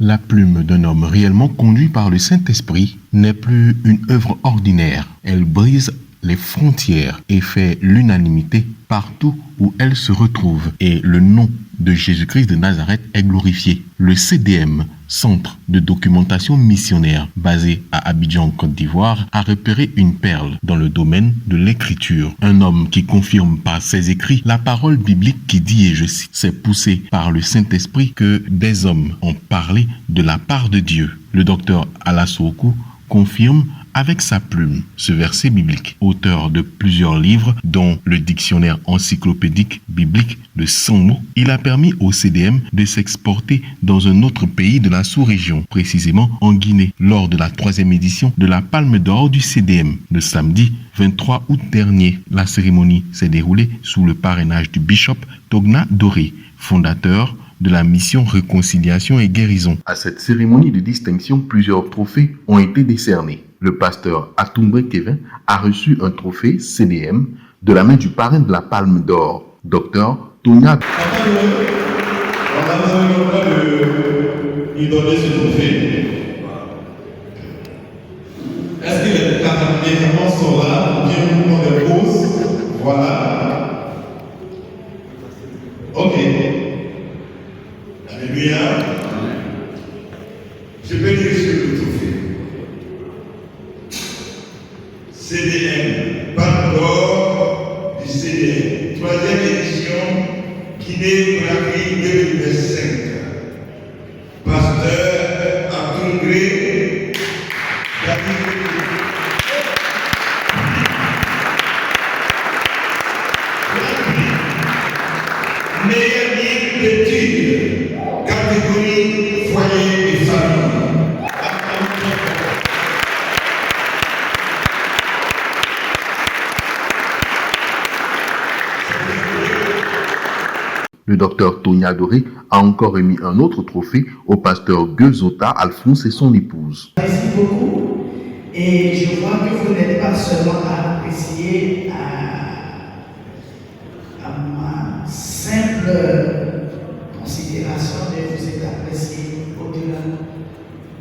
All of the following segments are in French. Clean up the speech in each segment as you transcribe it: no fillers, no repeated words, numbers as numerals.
La plume d'un homme réellement conduit par le Saint-Esprit n'est plus une œuvre ordinaire. Elle brise les frontières et fait l'unanimité partout où elle se retrouve. Et le nom de Jésus-Christ de Nazareth est glorifié. Le CDM, Centre de documentation missionnaire basé à Abidjan, Côte d'Ivoire, a repéré une perle dans le domaine de l'écriture. Un homme qui confirme par ses écrits la parole biblique qui dit, et je cite, « C'est poussé par le Saint-Esprit que des hommes ont parlé de la part de Dieu ». Le docteur Alassoukou confirme avec sa plume ce verset biblique. Auteur de plusieurs livres, dont le dictionnaire encyclopédique biblique de 100 mots, il a permis au CDM de s'exporter dans un autre pays de la sous-région, précisément en Guinée, lors de la 3e édition de la Palme d'Or du CDM, le samedi 23 août dernier. La cérémonie s'est déroulée sous le parrainage du bishop Togna Doré, fondateur de la mission Réconciliation et Guérison. À cette cérémonie de distinction, plusieurs trophées ont été décernés. Le pasteur Atumbre Kevin a reçu un trophée CDM de la main du parrain de la Palme d'Or, Dr Tonya. On a besoin de lui donner ce trophée. Est-ce que les médicaments sont là ou bien nous on les pose? Voilà. Ok. Alléluia. Je vais dire sur le trophée. CDM, Palme d'Or du CDM, 3e édition, Guinée-Conakry 2025. Pasteur Atungré David. Meilleur livre d'études, catégorie foyer et famille. Le docteur Tonya Doré a encore remis un autre trophée au pasteur Guezota Alphonse et son épouse. Merci beaucoup. Et je vois que vous n'êtes pas seulement à apprécier à ma simple considération, mais vous êtes apprécié au-delà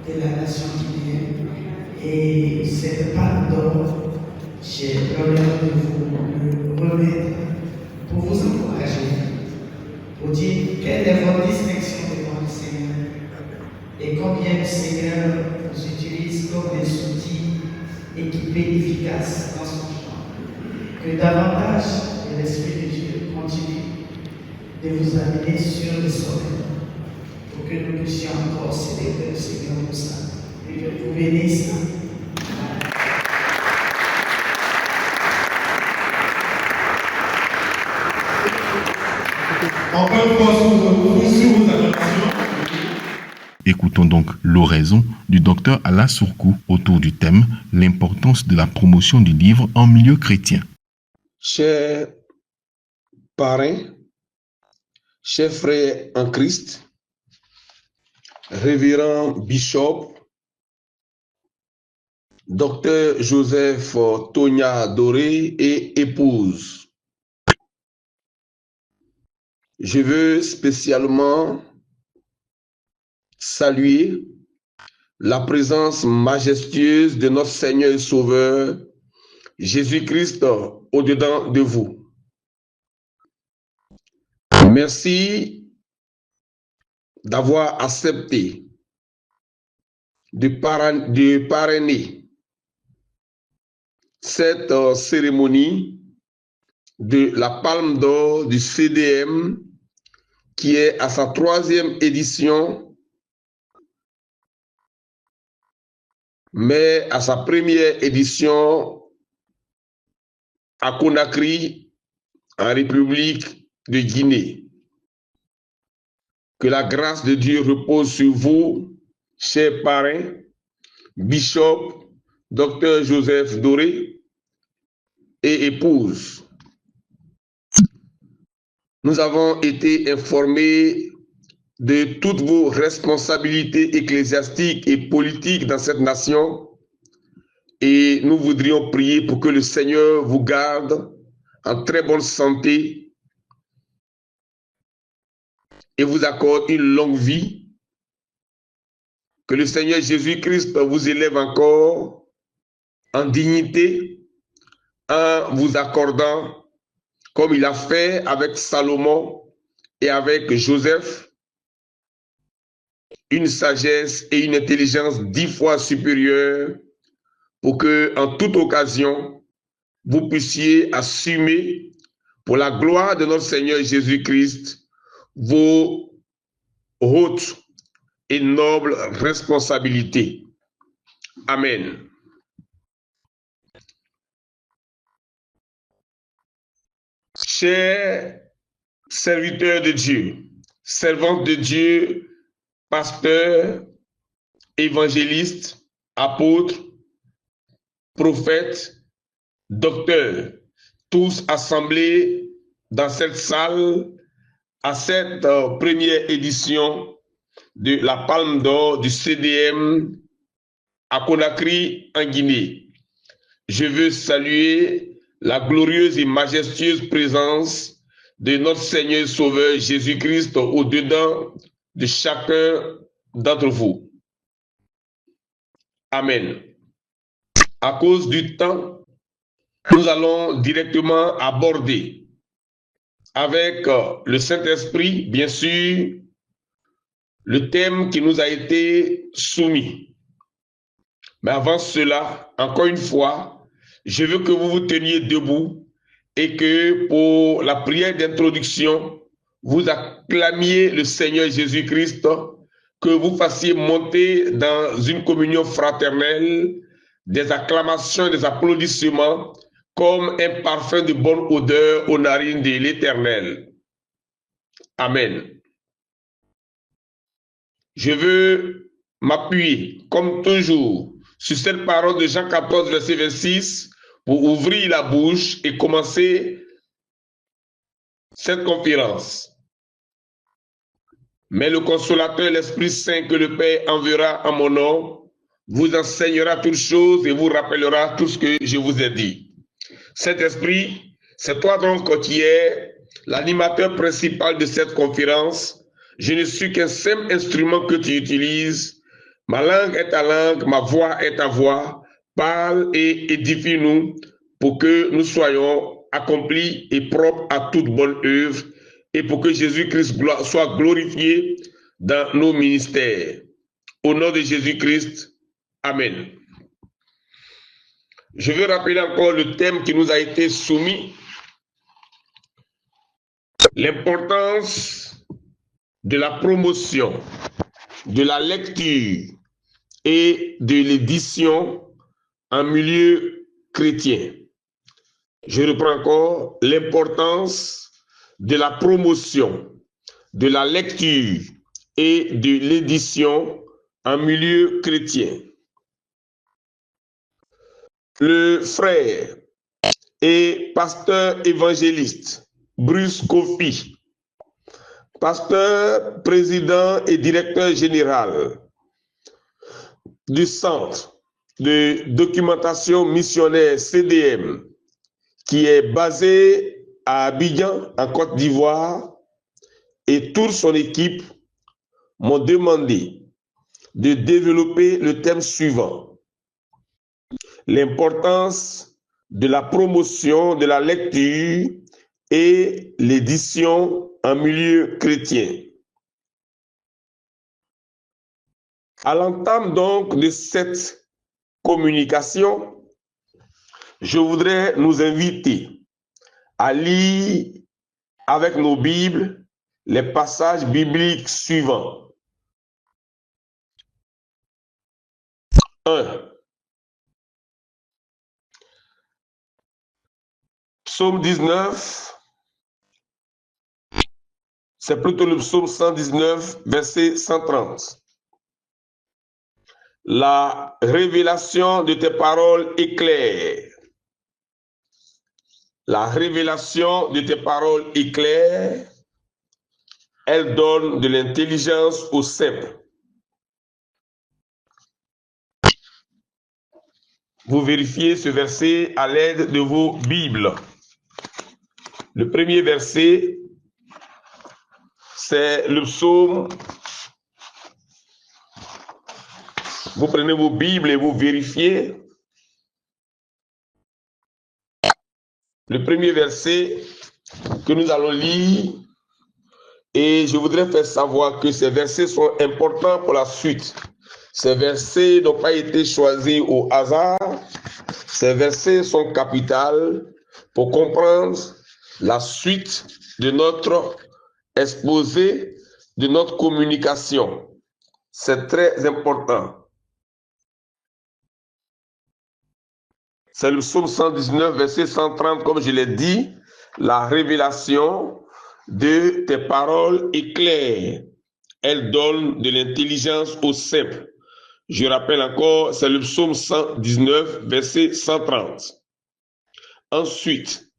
de la nation guinéenne. Et cette Palme d'Or, j'ai l'honneur de vous le remettre pour vous encourager. Pour dire quelle est votre distinction devant le Seigneur et combien le Seigneur vous utilise comme des outils équipés, efficaces dans son champ. Que davantage de l'Esprit de Dieu continue de vous amener sur le sommet pour que nous puissions encore célébrer le Seigneur pour ça. Et que vous bénisse. Encore une fois, sous vos acclamations. Écoutons donc l'oraison du docteur Alassoukou autour du thème « L'importance de la promotion du livre en milieu chrétien ». Chers parrains, chers frères en Christ, révérend bishop, docteur Joseph Tonya Doré et épouse, je veux spécialement saluer la présence majestueuse de notre Seigneur et Sauveur, Jésus-Christ, au-dedans de vous. Merci d'avoir accepté de parrainer cette cérémonie de la Palme d'Or du CDM qui est à sa 3e édition, mais à sa première édition à Conakry, en République de Guinée. Que la grâce de Dieu repose sur vous, chers parrains, bishop, docteur Joseph Doré et épouse. Nous avons été informés de toutes vos responsabilités ecclésiastiques et politiques dans cette nation et nous voudrions prier pour que le Seigneur vous garde en très bonne santé et vous accorde une longue vie que le Seigneur Jésus-Christ vous élève encore en dignité en vous accordant, comme il a fait avec Salomon et avec Joseph, une sagesse et une intelligence 10 fois supérieures pour que, en toute occasion, vous puissiez assumer pour la gloire de notre Seigneur Jésus-Christ vos hautes et nobles responsabilités. Amen. Chers serviteurs de Dieu, servantes de Dieu, pasteurs, évangélistes, apôtres, prophètes, docteurs, tous assemblés dans cette salle à cette première édition de la Palme d'Or du CDM à Conakry, en Guinée. Je veux saluer la glorieuse et majestueuse présence de notre Seigneur et Sauveur Jésus-Christ au-dedans de chacun d'entre vous. Amen. À cause du temps, nous allons directement aborder avec le Saint-Esprit, bien sûr, le thème qui nous a été soumis. Mais avant cela, encore une fois, je veux que vous vous teniez debout et que pour la prière d'introduction, vous acclamiez le Seigneur Jésus-Christ, que vous fassiez monter dans une communion fraternelle des acclamations, des applaudissements, comme un parfum de bonne odeur aux narines de l'Éternel. Amen. Je veux m'appuyer, comme toujours, sur cette parole de Jean 14, verset 26, pour ouvrir la bouche et commencer cette conférence. Mais le consolateur, l'Esprit Saint que le Père enverra en mon nom, vous enseignera toutes choses et vous rappellera tout ce que je vous ai dit. Cet esprit, c'est toi donc qui es l'animateur principal de cette conférence. Je ne suis qu'un simple instrument que tu utilises. Ma langue est ta langue, ma voix est ta voix. Parle et édifie-nous pour que nous soyons accomplis et propres à toute bonne œuvre et pour que Jésus-Christ soit glorifié dans nos ministères. Au nom de Jésus-Christ, Amen. Je veux rappeler encore le thème qui nous a été soumis. L'importance de la promotion, de la lecture et de l'édition en milieu chrétien. Je reprends encore l'importance de la promotion, de la lecture et de l'édition en milieu chrétien. Le frère et pasteur évangéliste Bruce Kofi, pasteur, président et directeur général du Centre de documentation missionnaire CDM, qui est basé à Abidjan, en Côte d'Ivoire, et toute son équipe m'ont demandé de développer le thème suivant: l'importance de la promotion de la lecture et l'édition en milieu chrétien. À l'entame donc de cette communication, je voudrais nous inviter à lire avec nos Bibles les passages bibliques suivants. 1. Psaume 19, c'est plutôt le psaume 119, verset 130. La révélation de tes paroles éclaire. La révélation de tes paroles éclaire. Elle donne de l'intelligence aux simples. Vous vérifiez ce verset à l'aide de vos Bibles. Le premier verset, c'est le psaume Vous prenez vos Bibles et vous vérifiez. Le premier verset que nous allons lire, et je voudrais faire savoir que ces versets sont importants pour la suite. Ces versets n'ont pas été choisis au hasard. Ces versets sont capitaux pour comprendre la suite de notre exposé, de notre communication. C'est très important. C'est le psaume 119, verset 130, comme je l'ai dit, la révélation de tes paroles est claire. Elle donne de l'intelligence aux simples. Je rappelle encore, c'est le psaume 119, verset 130. Ensuite,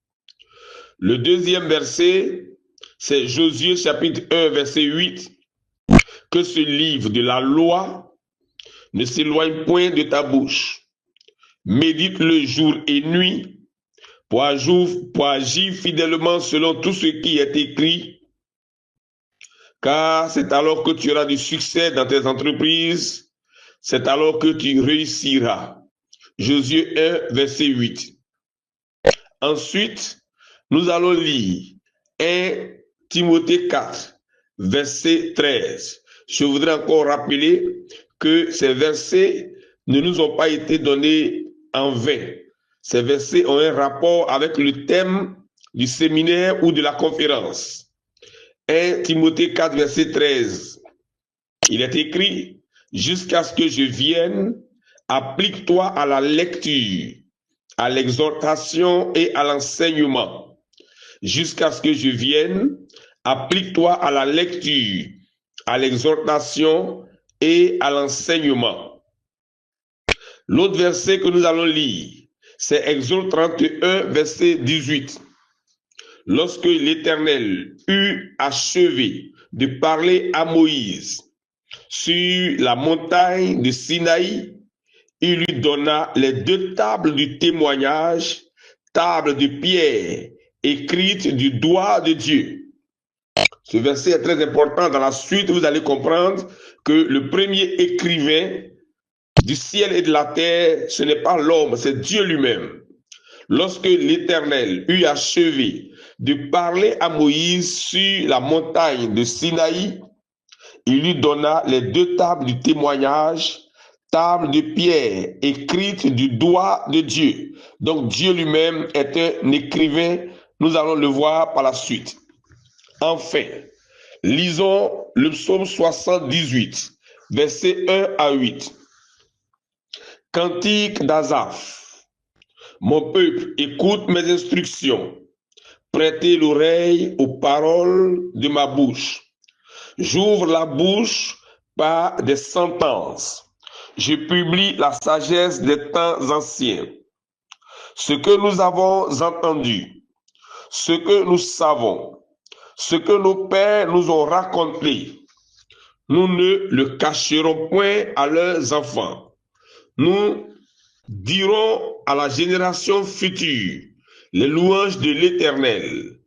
le deuxième verset, c'est Josué chapitre 1, verset 8. Que ce livre de la loi ne s'éloigne point de ta bouche. Médite-le jour et nuit pour agir fidèlement selon tout ce qui est écrit, car c'est alors que tu auras du succès dans tes entreprises, c'est alors que tu réussiras. Josué 1, verset 8. Ensuite, nous allons lire 1 Timothée 4, verset 13. Je voudrais encore rappeler que ces versets ne nous ont pas été donnés en vain. Ces versets ont un rapport avec le thème du séminaire ou de la conférence. 1 Timothée 4, verset 13. Il est écrit, « Jusqu'à ce que je vienne, applique-toi à la lecture, à l'exhortation et à l'enseignement. Jusqu'à ce que je vienne, applique-toi à la lecture, à l'exhortation et à l'enseignement. » L'autre verset que nous allons lire, c'est Exode 31, verset 18. Lorsque l'Éternel eut achevé de parler à Moïse sur la montagne de Sinaï, il lui donna les 2 tables du témoignage, tables de pierre écrites du doigt de Dieu. Ce verset est très important. Dans la suite, vous allez comprendre que le premier écrivain du ciel et de la terre, ce n'est pas l'homme, c'est Dieu lui-même. Lorsque l'Éternel eut achevé de parler à Moïse sur la montagne de Sinaï, il lui donna les 2 tables du témoignage, tables de pierre écrites du doigt de Dieu. Donc Dieu lui-même est un écrivain, nous allons le voir par la suite. Enfin, lisons le psaume 78, versets 1 à 8. Cantique d'Asaph. Mon peuple, écoute mes instructions. Prêtez l'oreille aux paroles de ma bouche. J'ouvre la bouche par des sentences. Je publie la sagesse des temps anciens. Ce que nous avons entendu, ce que nous savons, ce que nos pères nous ont raconté, nous ne le cacherons point à leurs enfants. Nous dirons à la génération future les louanges de l'Éternel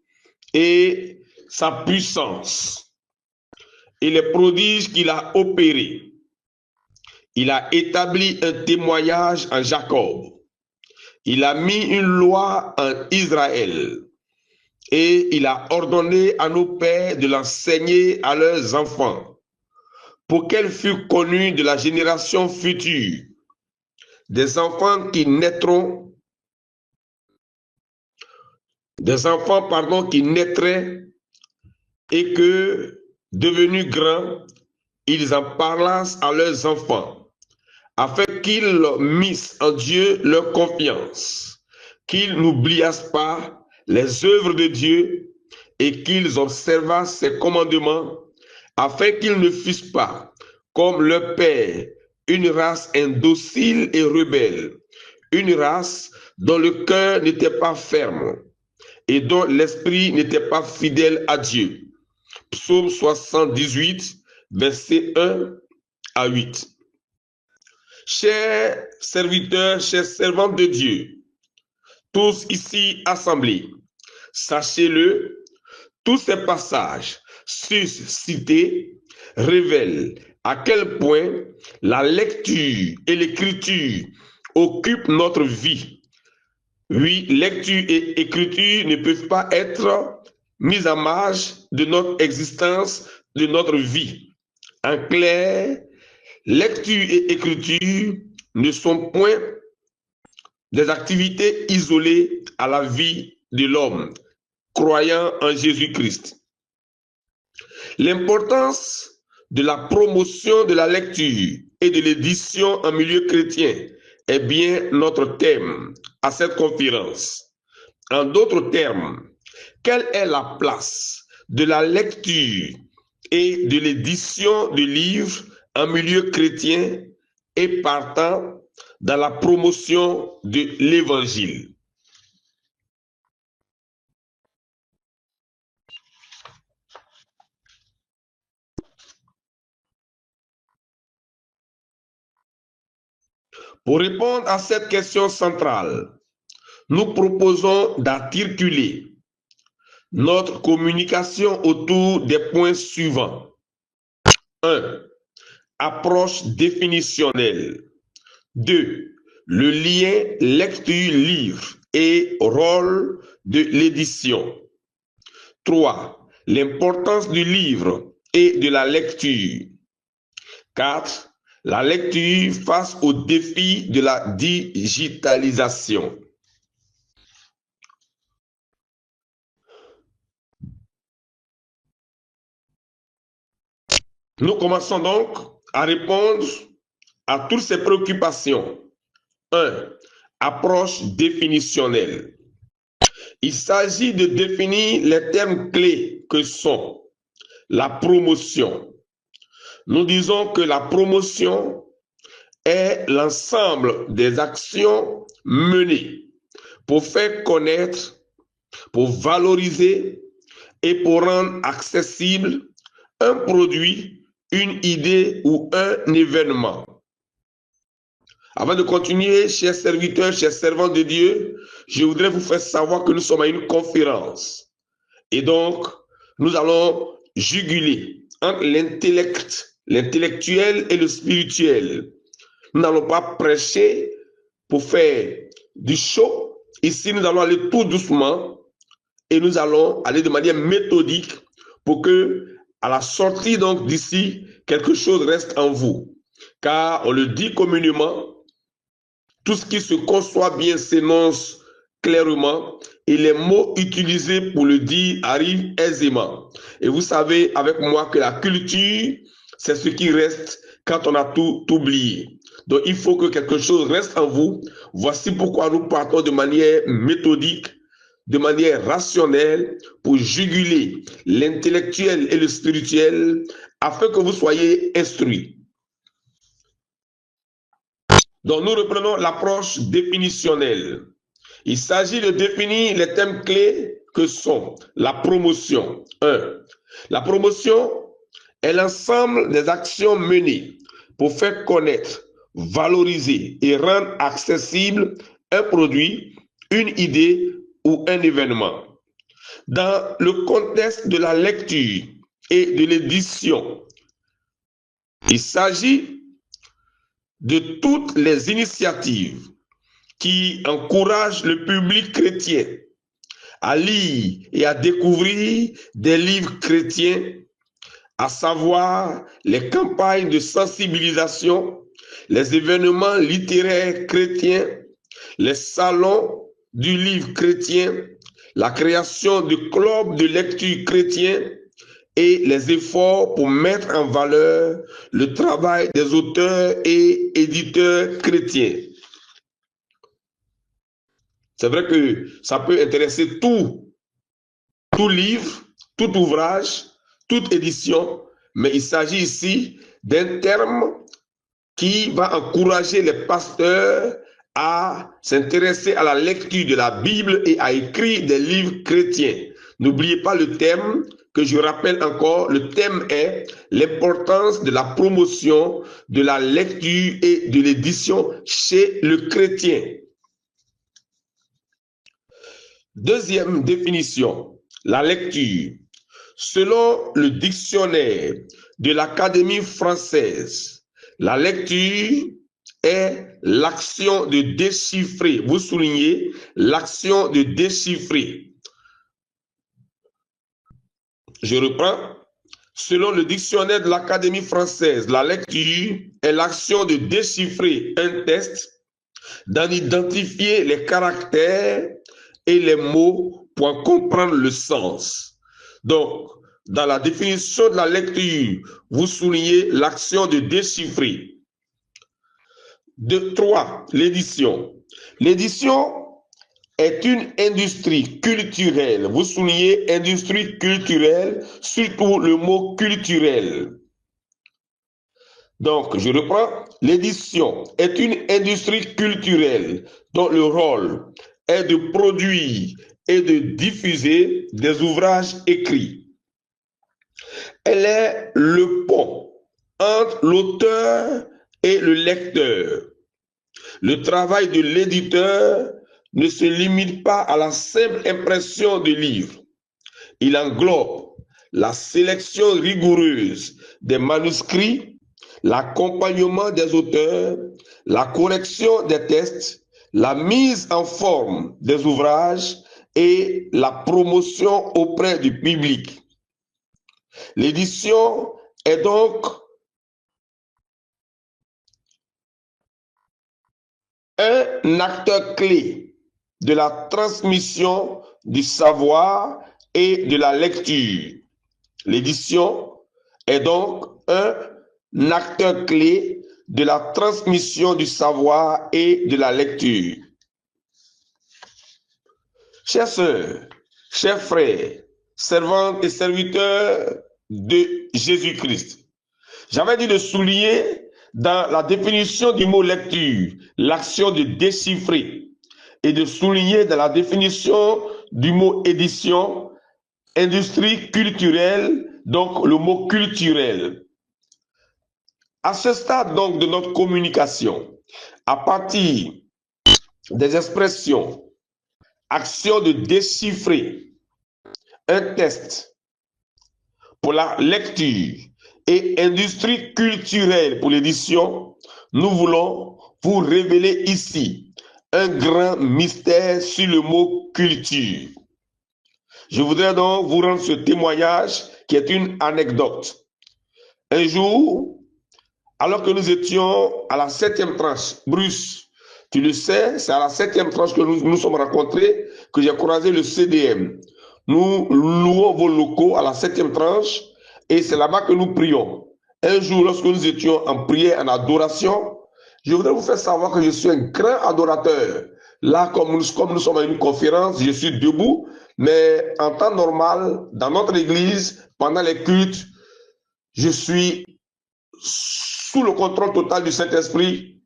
et sa puissance et les prodiges qu'il a opérés. Il a établi un témoignage en Jacob. Il a mis une loi en Israël et il a ordonné à nos pères de l'enseigner à leurs enfants pour qu'elle fût connue de la génération future. Des enfants qui naîtront, qui naîtraient et que, devenus grands, ils en parlassent à leurs enfants, afin qu'ils missent en Dieu leur confiance, qu'ils n'oubliassent pas les œuvres de Dieu et qu'ils observassent ses commandements, afin qu'ils ne fussent pas, comme leur père, une race indocile et rebelle, une race dont le cœur n'était pas ferme et dont l'esprit n'était pas fidèle à Dieu. Psaume 78, versets 1 à 8. Chers serviteurs, chers servantes de Dieu, tous ici assemblés, sachez-le, tous ces passages suscités révèlent à quel point la lecture et l'écriture occupent notre vie. Oui, lecture et écriture ne peuvent pas être mises en marge de notre existence, de notre vie. En clair, lecture et écriture ne sont point des activités isolées à la vie de l'homme croyant en Jésus-Christ. L'importance de la promotion de la lecture et de l'édition en milieu chrétien est bien notre thème à cette conférence. En d'autres termes, quelle est la place de la lecture et de l'édition de livres en milieu chrétien et partant dans la promotion de l'Évangile? Pour répondre à cette question centrale, nous proposons d'articuler notre communication autour des points suivants. 1. Approche définitionnelle. 2. Le lien lecture-livre et rôle de l'édition. 3. L'importance du livre et de la lecture. 4. La lecture face au défi de la digitalisation. Nous commençons donc à répondre à toutes ces préoccupations. 1. Approche définitionnelle. Il s'agit de définir les termes clés que sont la promotion. Nous disons que la promotion est l'ensemble des actions menées pour faire connaître, pour valoriser et pour rendre accessible un produit, une idée ou un événement. Avant de continuer, chers serviteurs, chers servants de Dieu, je voudrais vous faire savoir que nous sommes à une conférence. Et donc, nous allons juguler entre l'intellectuel et le spirituel. Nous n'allons pas prêcher pour faire du show. Ici, nous allons aller tout doucement et nous allons aller de manière méthodique pour que, à la sortie donc d'ici, quelque chose reste en vous. Car on le dit communément, tout ce qui se conçoit bien s'énonce clairement et les mots utilisés pour le dire arrivent aisément. Et vous savez avec moi que la culture, c'est ce qui reste quand on a tout oublié. Donc il faut que quelque chose reste en vous. Voici pourquoi nous partons de manière méthodique, de manière rationnelle pour juguler l'intellectuel et le spirituel afin que vous soyez instruits. Donc nous reprenons l'approche définitionnelle. Il s'agit de définir les thèmes clés que sont la promotion. 1. La promotion est l'ensemble des actions menées pour faire connaître, valoriser et rendre accessible un produit, une idée ou un événement. Dans le contexte de la lecture et de l'édition, il s'agit de toutes les initiatives qui encouragent le public chrétien à lire et à découvrir des livres chrétiens, à savoir les campagnes de sensibilisation, les événements littéraires chrétiens, les salons du livre chrétien, la création de clubs de lecture chrétiens et les efforts pour mettre en valeur le travail des auteurs et éditeurs chrétiens. C'est vrai que ça peut intéresser tout livre, tout ouvrage, toute édition, mais il s'agit ici d'un terme qui va encourager les pasteurs à s'intéresser à la lecture de la Bible et à écrire des livres chrétiens. N'oubliez pas le thème que je rappelle encore, le thème est l'importance de la promotion de la lecture et de l'édition chez le chrétien. Deuxième définition, la lecture. Selon le dictionnaire de l'Académie française. La lecture est l'action de déchiffrer. Vous soulignez l'action de déchiffrer. Je reprends. Selon le dictionnaire de l'Académie française, la lecture est l'action de déchiffrer un texte, d'en identifier les caractères et les mots pour en comprendre le sens. Donc, dans la définition de la lecture, vous soulignez l'action de déchiffrer. 3. L'édition. L'édition est une industrie culturelle. Vous soulignez industrie culturelle, surtout le mot culturel. Donc, je reprends. L'édition est une industrie culturelle dont le rôle est de produire et de diffuser des ouvrages écrits. Elle est le pont entre l'auteur et le lecteur. Le travail de l'éditeur ne se limite pas à la simple impression de livres. Il englobe la sélection rigoureuse des manuscrits, l'accompagnement des auteurs, la correction des textes, la mise en forme des ouvrages et la promotion auprès du public. L'édition est donc un acteur clé de la transmission du savoir et de la lecture. L'édition est donc un acteur clé de la transmission du savoir et de la lecture. Chers sœurs, chers frères, servantes et serviteurs de Jésus-Christ, j'avais dit de souligner dans la définition du mot lecture l'action de déchiffrer et de souligner dans la définition du mot édition industrie culturelle, donc le mot culturel. À ce stade donc de notre communication, à partir des expressions, action de déchiffrer un texte pour la lecture et industrie culturelle pour l'édition, nous voulons vous révéler ici un grand mystère sur le mot culture. Je voudrais donc vous rendre ce témoignage qui est une anecdote. Un jour, alors que nous étions à la 7e tranche, Bruce, tu le sais, c'est à la 7e tranche que nous nous sommes rencontrés, que j'ai croisé le CDM. Nous louons vos locaux à la 7e tranche et c'est là-bas que nous prions. Un jour, lorsque nous étions en prière, en adoration, je voudrais vous faire savoir que je suis un grand adorateur. Là, comme nous sommes à une conférence, je suis debout, mais en temps normal, dans notre église, pendant les cultes, je suis sous le contrôle total du Saint-Esprit.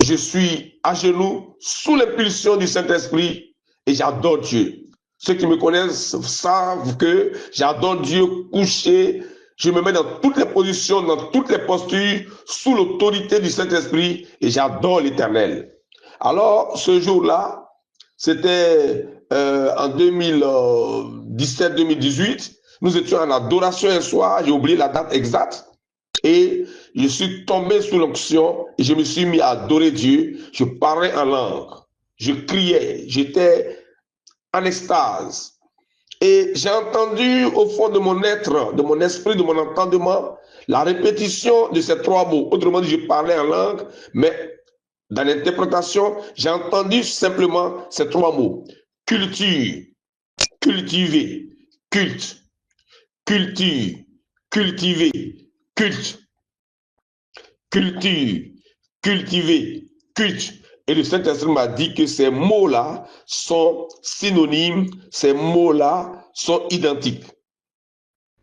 Je suis à genoux, sous l'impulsion du Saint-Esprit, et j'adore Dieu. Ceux qui me connaissent savent que j'adore Dieu couché. Je me mets dans toutes les positions, dans toutes les postures, sous l'autorité du Saint-Esprit, et j'adore l'Éternel. Alors, ce jour-là, c'était en 2017-2018, nous étions en adoration un soir, j'ai oublié la date exacte, et je suis tombé sous l'onction, et je me suis mis à adorer Dieu, je parlais en langue, je criais, j'étais en extase. Et j'ai entendu au fond de mon être, de mon esprit, de mon entendement, la répétition de ces 3 mots. Autrement dit, je parlais en langue, mais dans l'interprétation, j'ai entendu simplement ces 3 mots. Culture, cultiver, culte. Culture, cultiver, culte. Culture, cultiver, culte. Et le Saint-Esprit m'a dit que ces mots-là sont synonymes, ces mots-là sont identiques.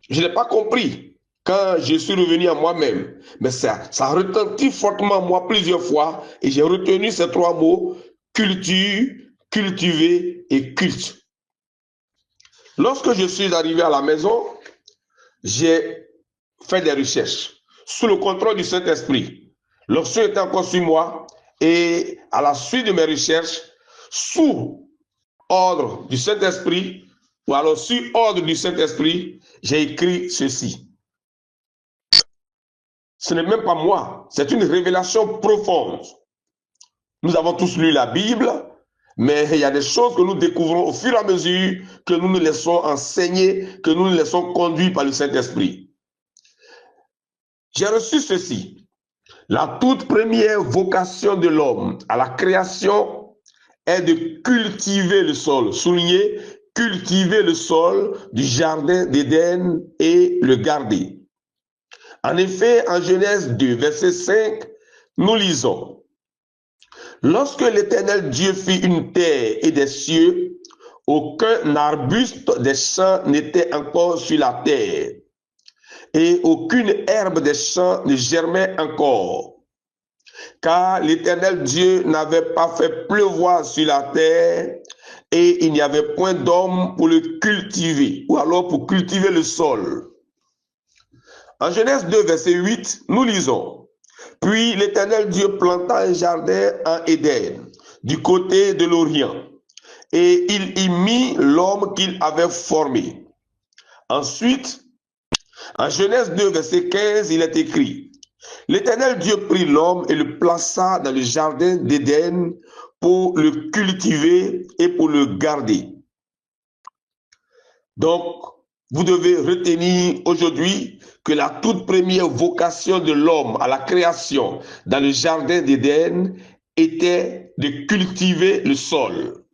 Je n'ai pas compris quand je suis revenu à moi-même, mais ça retentit fortement en moi plusieurs fois et j'ai retenu ces 3 mots, culture, cultiver et culte. Lorsque je suis arrivé à la maison, j'ai fait des recherches sous le contrôle du Saint-Esprit. L'onction était encore sur moi. Et à la suite de mes recherches, sous ordre du Saint-Esprit, ou alors sur ordre du Saint-Esprit, j'ai écrit ceci. Ce n'est même pas moi, c'est une révélation profonde. Nous avons tous lu la Bible, mais il y a des choses que nous découvrons au fur et à mesure que nous nous laissons enseigner, que nous nous laissons conduire par le Saint-Esprit. J'ai reçu ceci. La toute première vocation de l'homme à la création est de cultiver le sol. Soulignez, cultiver le sol du jardin d'Éden et le garder. En effet, en Genèse 2, verset 5, nous lisons: lorsque l'Éternel Dieu fit une terre et des cieux, aucun arbuste des champs n'était encore sur la terre, et aucune herbe des champs ne germait encore, car l'Éternel Dieu n'avait pas fait pleuvoir sur la terre, et il n'y avait point d'homme pour le cultiver, ou alors pour cultiver le sol. En Genèse 2, verset 8, nous lisons: puis l'Éternel Dieu planta un jardin en Éden, du côté de l'Orient, et il y mit l'homme qu'il avait formé. Ensuite, en Genèse 2, verset 15, il est écrit: l'Éternel Dieu prit l'homme et le plaça dans le jardin d'Éden pour le cultiver et pour le garder. Donc, vous devez retenir aujourd'hui que la toute première vocation de l'homme à la création dans le jardin d'Éden était de cultiver le sol.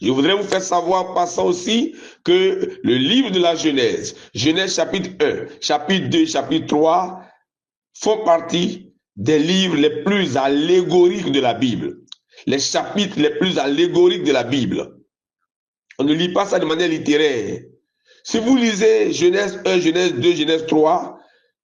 Je voudrais vous faire savoir en passant aussi que le livre de la Genèse, Genèse chapitre 1, chapitre 2, chapitre 3, font partie des livres les plus allégoriques de la Bible. Les chapitres les plus allégoriques de la Bible. On ne lit pas ça de manière littéraire. Si vous lisez Genèse 1, Genèse 2, Genèse 3,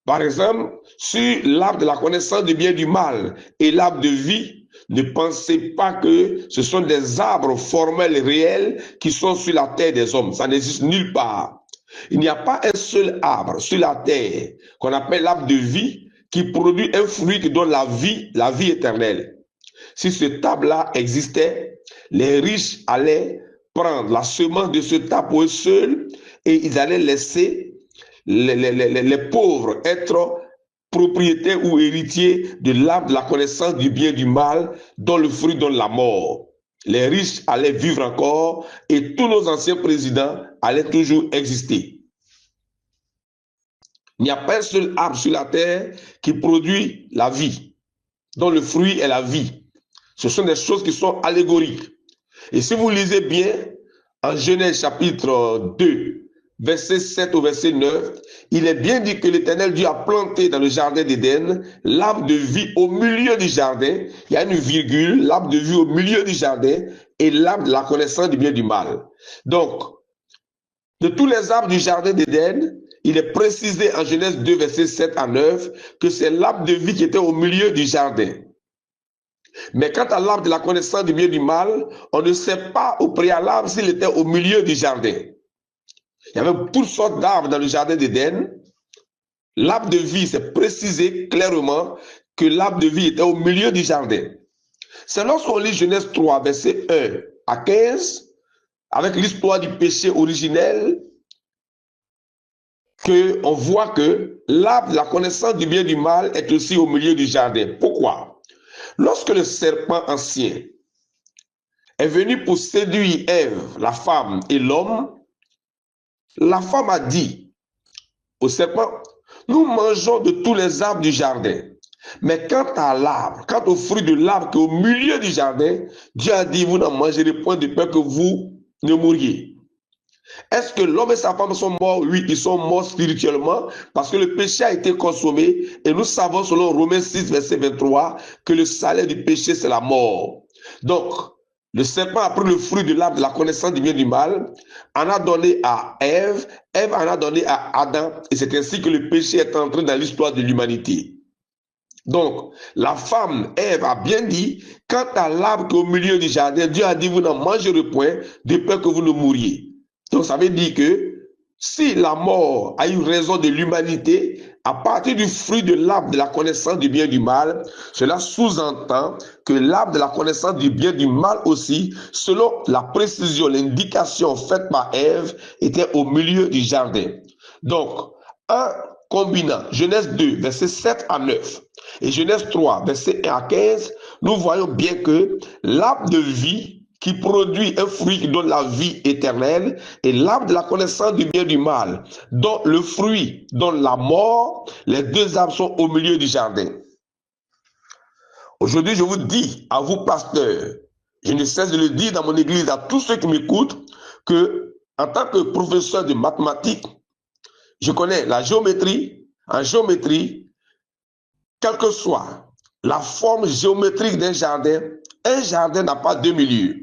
par exemple, sur l'arbre de la connaissance du bien et du mal et l'arbre de vie, ne pensez pas que ce sont des arbres formels réels qui sont sur la terre des hommes. Ça n'existe nulle part. Il n'y a pas un seul arbre sur la terre qu'on appelle l'arbre de vie qui produit un fruit qui donne la vie éternelle. Si ce arbre-là existait, les riches allaient prendre la semence de ce arbre pour eux seuls et ils allaient laisser les pauvres être propriétaires ou héritiers de l'arbre de la connaissance du bien et du mal dont le fruit donne la mort. Les riches allaient vivre encore et tous nos anciens présidents allaient toujours exister. Il n'y a pas un seul arbre sur la terre qui produit la vie, dont le fruit est la vie. Ce sont des choses qui sont allégoriques. Et si vous lisez bien, en Genèse chapitre 2, verset 7 au verset 9, il est bien dit que l'Éternel Dieu a planté dans le jardin d'Éden l'arbre de vie au milieu du jardin. Il y a une virgule, l'arbre de vie au milieu du jardin et l'arbre de la connaissance du bien et du mal. Donc, de tous les arbres du jardin d'Éden, il est précisé en Genèse 2, verset 7 à 9, que c'est l'arbre de vie qui était au milieu du jardin. Mais quant à l'arbre de la connaissance du bien et du mal, on ne sait pas au préalable s'il était au milieu du jardin. Il y avait toutes sortes d'arbres dans le jardin d'Éden. L'arbre de vie, c'est précisé clairement que l'arbre de vie était au milieu du jardin. C'est lorsqu'on lit Genèse 3, verset 1 à 15, avec l'histoire du péché originel, qu'on voit que l'arbre de la connaissance du bien et du mal est aussi au milieu du jardin. Pourquoi? Lorsque le serpent ancien est venu pour séduire Ève, la femme et l'homme, la femme a dit au serpent: nous mangeons de tous les arbres du jardin. Mais quant à l'arbre, quant au fruit de l'arbre qui est au milieu du jardin, Dieu a dit: vous n'en mangerez point de peur que vous ne mouriez. Est-ce que l'homme et sa femme sont morts? Oui, ils sont morts spirituellement parce que le péché a été consommé et nous savons selon Romains 6, verset 23 que le salaire du péché c'est la mort. Donc, le serpent a pris le fruit de l'arbre de la connaissance du bien et du mal, en a donné à Ève, Ève en a donné à Adam et c'est ainsi que le péché est entré dans l'histoire de l'humanité. Donc, la femme, Ève, a bien dit, quant à l'arbre qui est au milieu du jardin, Dieu a dit, vous n'en mangerez point, de peur que vous ne mouriez. Donc, ça veut dire que si la mort a eu raison de l'humanité, à partir du fruit de l'arbre de la connaissance du bien et du mal, cela sous-entend que l'arbre de la connaissance du bien et du mal aussi, selon la précision, l'indication faite par Ève, était au milieu du jardin. Donc, combinant Genèse 2, versets 7 à 9 et Genèse 3, versets 1 à 15, nous voyons bien que l'arbre de vie qui produit un fruit qui donne la vie éternelle et l'arbre de la connaissance du bien et du mal, dont le fruit donne la mort, les deux arbres sont au milieu du jardin. Aujourd'hui, je vous dis à vous, pasteurs, je ne cesse de le dire dans mon église à tous ceux qui m'écoutent, que en tant que professeur de mathématiques, je connais la géométrie. En géométrie, quelle que soit la forme géométrique d'un jardin, un jardin n'a pas deux milieux.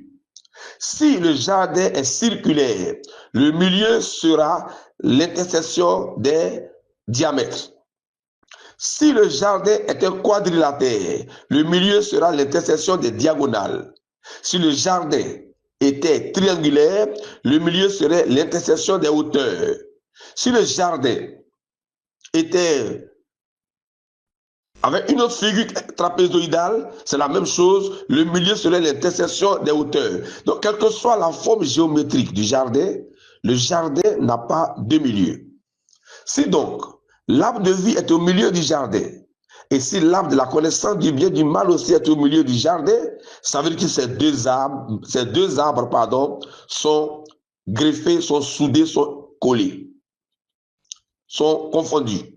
Si le jardin est circulaire, le milieu sera l'intersection des diamètres. Si le jardin est un quadrilatère, le milieu sera l'intersection des diagonales. Si le jardin était triangulaire, le milieu serait l'intersection des hauteurs. Si le jardin était avec une autre figure trapézoïdale, c'est la même chose, le milieu serait l'intersection des hauteurs. Donc, quelle que soit la forme géométrique du jardin, le jardin n'a pas de milieu. Si donc l'arbre de vie est au milieu du jardin, et si l'arbre de la connaissance du bien et du mal aussi est au milieu du jardin, ça veut dire que ces deux arbres, sont greffés, sont soudés, sont collés, sont confondus.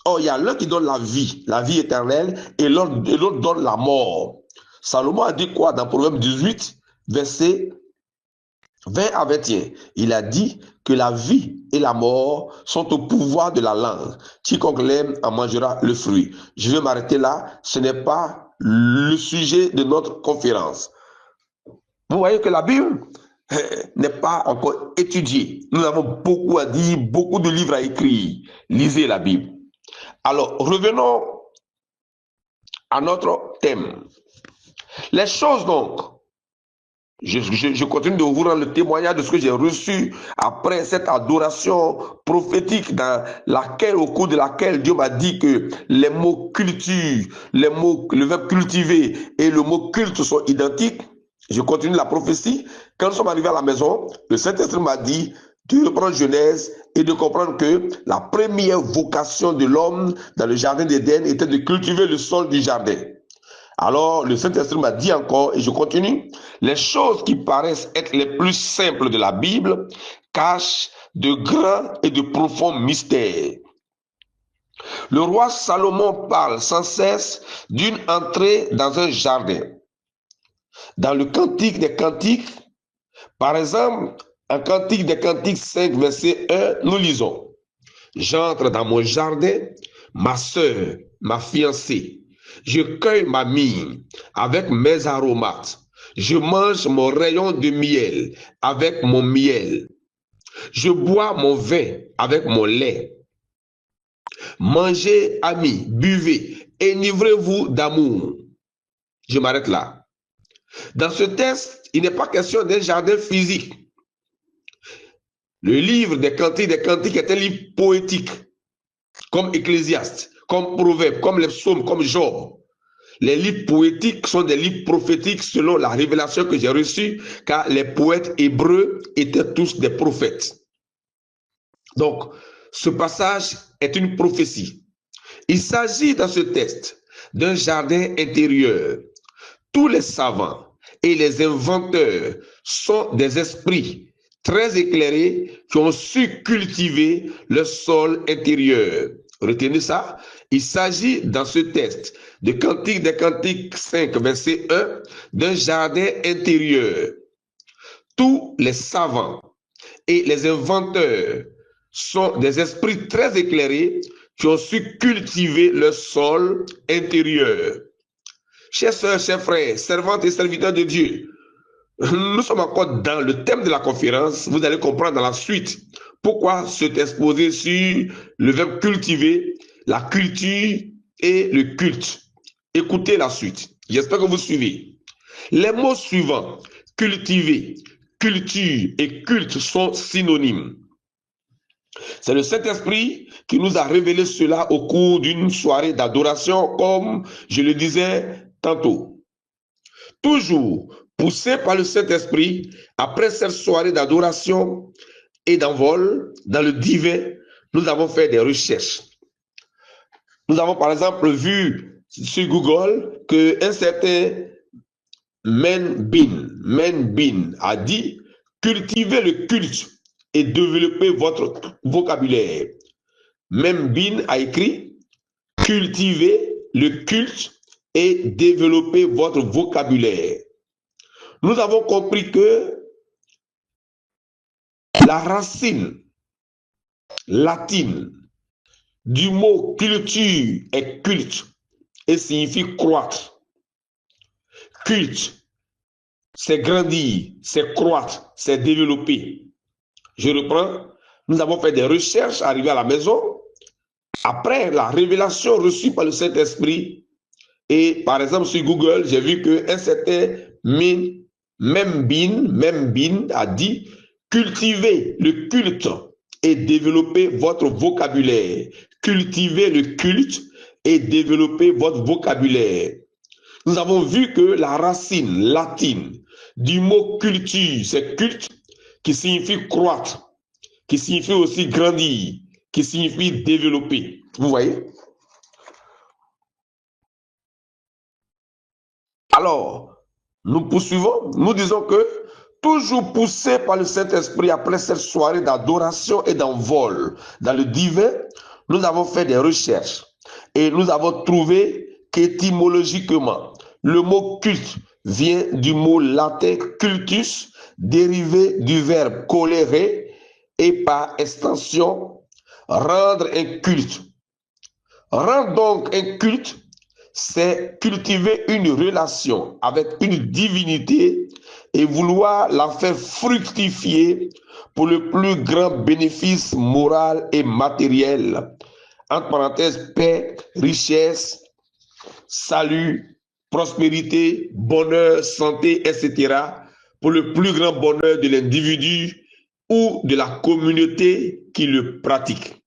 Or, il y a l'un qui donne la vie éternelle, et l'autre donne la mort. Salomon a dit quoi dans Proverbe 18, versets 20 à 21? Il a dit que la vie et la mort sont au pouvoir de la langue. Quiconque l'aime en mangera le fruit. Je vais m'arrêter là. Ce n'est pas le sujet de notre conférence. Vous voyez que la Bible n'est pas encore étudiée. Nous avons beaucoup à dire, beaucoup de livres à écrire. Lisez la Bible. Alors, revenons à notre thème. Les choses donc, je continue de vous rendre le témoignage de ce que j'ai reçu après cette adoration prophétique dans laquelle, au cours de laquelle Dieu m'a dit que les mots culture, le verbe cultiver et le mot culte sont identiques. Je continue la prophétie. Quand nous sommes arrivés à la maison, le Saint-Esprit m'a dit de reprendre Genèse et de comprendre que la première vocation de l'homme dans le jardin d'Éden était de cultiver le sol du jardin. Alors, le Saint-Esprit m'a dit encore, et je continue, les choses qui paraissent être les plus simples de la Bible cachent de grands et de profonds mystères. Le roi Salomon parle sans cesse d'une entrée dans un jardin. Dans le Cantique des Cantiques, par exemple, en Cantique des Cantiques 5, verset 1, nous lisons « J'entre dans mon jardin, ma sœur, ma fiancée. Je cueille ma myrrhe avec mes aromates. Je mange mon rayon de miel avec mon miel. Je bois mon vin avec mon lait. Mangez, amis, buvez, enivrez-vous d'amour. » Je m'arrête là. Dans ce texte, il n'est pas question d'un jardin physique. Le livre des Cantiques est un livre poétique, comme Ecclésiaste, comme Proverbe, comme les psaumes, comme Job. Les livres poétiques sont des livres prophétiques selon la révélation que j'ai reçue, car les poètes hébreux étaient tous des prophètes. Donc, ce passage est une prophétie. Il s'agit dans ce texte d'un jardin intérieur. Tous les savants et les inventeurs sont des esprits très éclairés qui ont su cultiver le sol intérieur. Retenez ça. Il s'agit dans ce texte de Cantique des Cantiques 5, verset 1, d'un jardin intérieur. Tous les savants et les inventeurs sont des esprits très éclairés qui ont su cultiver le sol intérieur. Chers sœurs, chers frères, servantes et serviteurs de Dieu, nous sommes encore dans le thème de la conférence. Vous allez comprendre dans la suite pourquoi se exposer sur le verbe cultiver, la culture et le culte. Écoutez la suite. J'espère que vous suivez. Les mots suivants, cultiver, culture et culte, sont synonymes. C'est le Saint-Esprit qui nous a révélé cela au cours d'une soirée d'adoration, comme je le disais tantôt. Toujours poussé par le Saint-Esprit, après cette soirée d'adoration et d'envol dans le divin, nous avons fait des recherches. Nous avons par exemple vu sur Google qu'un certain Men Bin a dit « Cultivez le culte et développez votre vocabulaire ». Men Bin a écrit « Cultivez le culte et développez votre vocabulaire ». Nous avons compris que la racine latine du mot culture est culte et signifie croître. Culte, c'est grandir, c'est croître, c'est développer. Je reprends, nous avons fait des recherches, arrivés à la maison, après la révélation reçue par le Saint-Esprit, et par exemple sur Google, j'ai vu qu'un certain Même Bin a dit « Cultivez le culte et développez votre vocabulaire. Cultivez le culte et développez votre vocabulaire. » Nous avons vu que la racine latine du mot culture, c'est culte, qui signifie croître, qui signifie aussi grandir, qui signifie développer. Vous voyez? Alors, nous poursuivons, nous disons que toujours poussé par le Saint-Esprit après cette soirée d'adoration et d'envol dans le divin, nous avons fait des recherches et nous avons trouvé qu'étymologiquement, le mot culte vient du mot latin cultus, dérivé du verbe colérer et par extension rendre un culte. Rendre donc un culte, c'est cultiver une relation avec une divinité et vouloir la faire fructifier pour le plus grand bénéfice moral et matériel. Entre parenthèses, paix, richesse, salut, prospérité, bonheur, santé, etc. pour le plus grand bonheur de l'individu ou de la communauté qui le pratique.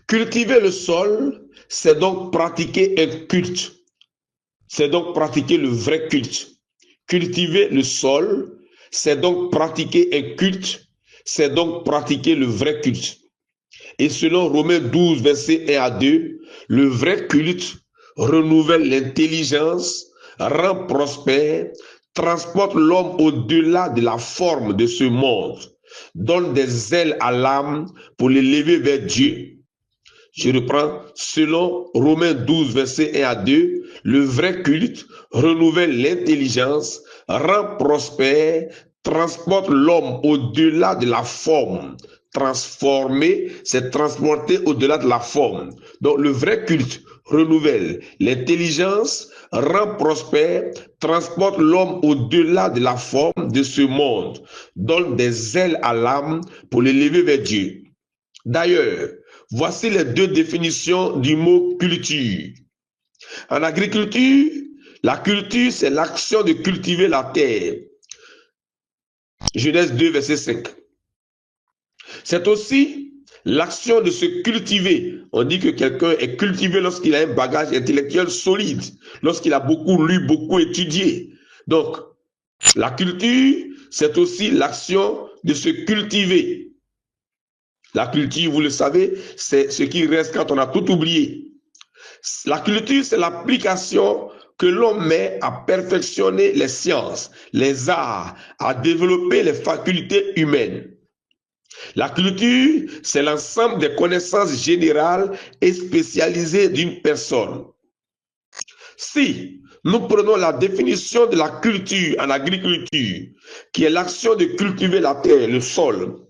Cultiver le sol, c'est donc pratiquer un culte. C'est donc pratiquer le vrai culte. Cultiver le sol, c'est donc pratiquer un culte. C'est donc pratiquer le vrai culte. Et selon Romains 12, versets 1 à 2, le vrai culte renouvelle l'intelligence, rend prospère, transporte l'homme au-delà de la forme de ce monde, donne des ailes à l'âme pour l'élever vers Dieu. Je reprends, selon Romains 12, versets 1 à 2, le vrai culte renouvelle l'intelligence, rend prospère, transporte l'homme au-delà de la forme. Transformer, c'est transporter au-delà de la forme. Donc le vrai culte renouvelle l'intelligence, rend prospère, transporte l'homme au-delà de la forme de ce monde, donne des ailes à l'âme pour l'élever vers Dieu. D'ailleurs, voici les deux définitions du mot culture. En agriculture, la culture, c'est l'action de cultiver la terre. Genèse 2, verset 5. C'est aussi l'action de se cultiver. On dit que quelqu'un est cultivé lorsqu'il a un bagage intellectuel solide, lorsqu'il a beaucoup lu, beaucoup étudié. Donc, la culture, c'est aussi l'action de se cultiver. La culture, vous le savez, c'est ce qui reste quand on a tout oublié. La culture, c'est l'application que l'on met à perfectionner les sciences, les arts, à développer les facultés humaines. La culture, c'est l'ensemble des connaissances générales et spécialisées d'une personne. Si nous prenons la définition de la culture en agriculture, qui est l'action de cultiver la terre, le sol,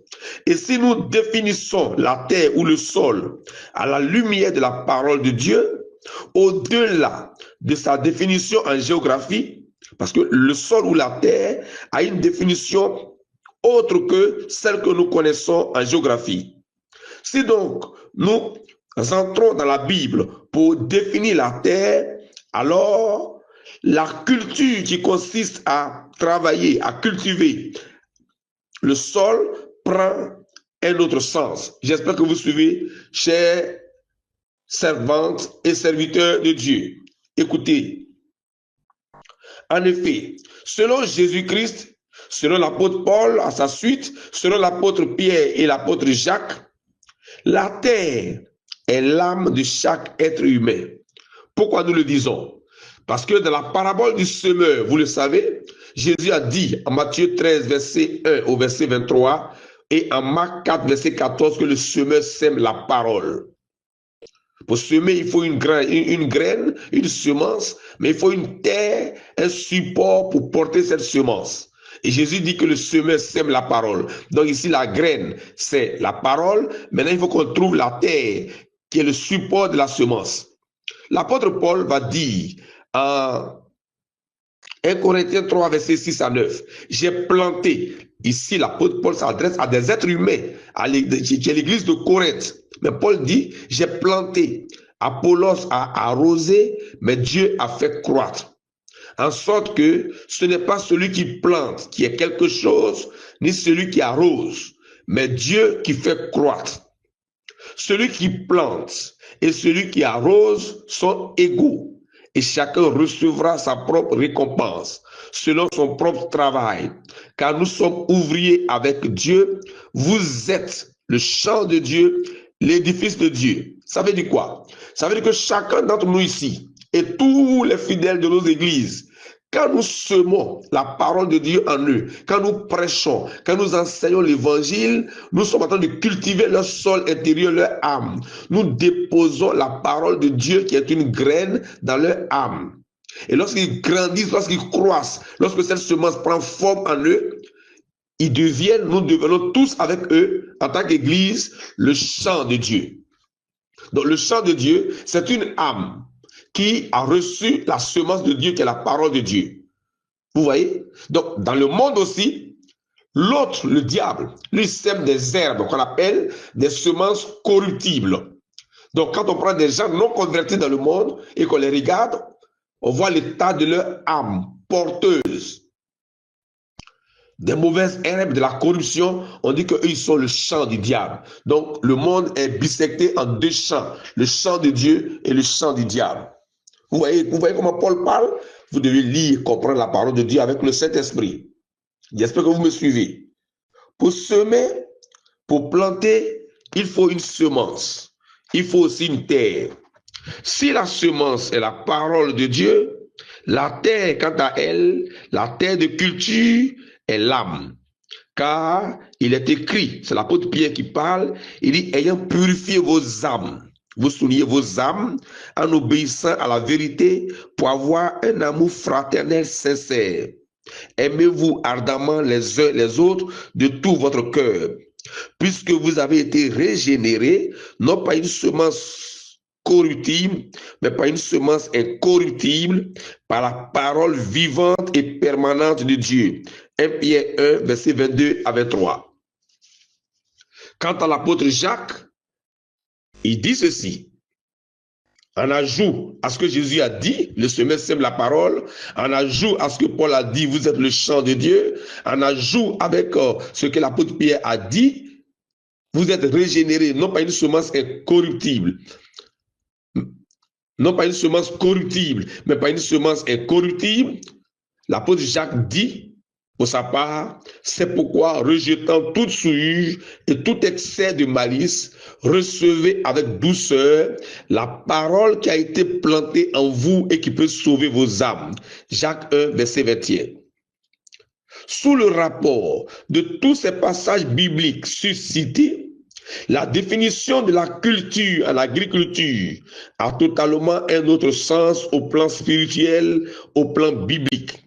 et si nous définissons la terre ou le sol à la lumière de la parole de Dieu, au-delà de sa définition en géographie, parce que le sol ou la terre a une définition autre que celle que nous connaissons en géographie. Si donc nous entrons dans la Bible pour définir la terre, alors la culture qui consiste à travailler, à cultiver le sol prend un autre sens. J'espère que vous suivez, chers servantes et serviteurs de Dieu. Écoutez, en effet, selon Jésus-Christ, selon l'apôtre Paul à sa suite, selon l'apôtre Pierre et l'apôtre Jacques, La terre est l'âme de chaque être humain. Pourquoi nous le disons? Parce que dans la parabole du semeur, vous le savez, Jésus a dit en Matthieu 13, verset 1 au verset 23, et en Marc 4, verset 14, que le semeur sème la parole. Pour semer, il faut une graine, une semence, mais il faut une terre, un support pour porter cette semence. Et Jésus dit que le semeur sème la parole. Donc ici, la graine, c'est la parole. Maintenant, il faut qu'on trouve la terre, qui est le support de la semence. L'apôtre Paul va dire en 1 Corinthiens 3, verset 6 à 9, j'ai planté. Ici, l'apôtre Paul s'adresse à des êtres humains, qui est l'église de Corinthe. Mais Paul dit, j'ai planté. Apollos a arrosé, mais Dieu a fait croître. En sorte que ce n'est pas celui qui plante qui est quelque chose, ni celui qui arrose, mais Dieu qui fait croître. Celui qui plante et celui qui arrose sont égaux, et chacun recevra sa propre récompense selon son propre travail, car nous sommes ouvriers avec Dieu. Vous êtes le champ de Dieu, l'édifice de Dieu. Ça veut dire quoi? Ça veut dire que chacun d'entre nous ici et tous les fidèles de nos églises, quand nous semons la parole de Dieu en eux, quand nous prêchons, quand nous enseignons l'évangile, nous sommes en train de cultiver leur sol intérieur, leur âme. Nous déposons la parole de Dieu qui est une graine dans leur âme. Et lorsqu'ils grandissent, lorsqu'ils croissent, lorsque cette semence prend forme en eux, ils deviennent, nous devenons tous avec eux, en tant qu'église, le champ de Dieu. Donc le champ de Dieu, c'est une âme qui a reçu la semence de Dieu, qui est la parole de Dieu. Vous voyez? Donc, dans le monde aussi, l'autre, le diable, lui sème des herbes qu'on appelle des semences corruptibles. Donc, quand on prend des gens non convertis dans le monde et qu'on les regarde, on voit l'état de leur âme porteuse. Des mauvaises herbes, de la corruption, on dit qu'eux, ils sont le champ du diable. Donc, le monde est bisecté en deux champs, le champ de Dieu et le champ du diable. Vous voyez comment Paul parle? Vous devez lire, comprendre la parole de Dieu avec le Saint-Esprit. J'espère que vous me suivez. Pour semer, pour planter, il faut une semence. Il faut aussi une terre. Si la semence est la parole de Dieu, la terre, quant à elle, la terre de culture est l'âme. Car il est écrit, c'est l'apôtre Pierre qui parle, il dit, ayant purifié vos âmes. Vous soulignez vos âmes en obéissant à la vérité pour avoir un amour fraternel sincère. Aimez-vous ardemment les uns les autres de tout votre cœur, puisque vous avez été régénérés, non pas une semence corruptible, mais pas une semence incorruptible, par la parole vivante et permanente de Dieu. 1 Pierre 1, verset 22 à 23. Quant à l'apôtre Jacques, il dit ceci, en ajout à ce que Jésus a dit, le semeur sème la parole, en ajout à ce que Paul a dit, vous êtes le champ de Dieu, en ajout avec ce que l'apôtre Pierre a dit, vous êtes régénérés, non pas une semence incorruptible, non pas une semence corruptible, mais pas une semence incorruptible. L'apôtre Jacques dit, pour sa part, c'est pourquoi, rejetant toute souillure et tout excès de malice, recevez avec douceur la parole qui a été plantée en vous et qui peut sauver vos âmes. Jacques 1, verset 21. Sous le rapport de tous ces passages bibliques suscités, la définition de la culture en agriculture a totalement un autre sens au plan spirituel, au plan biblique.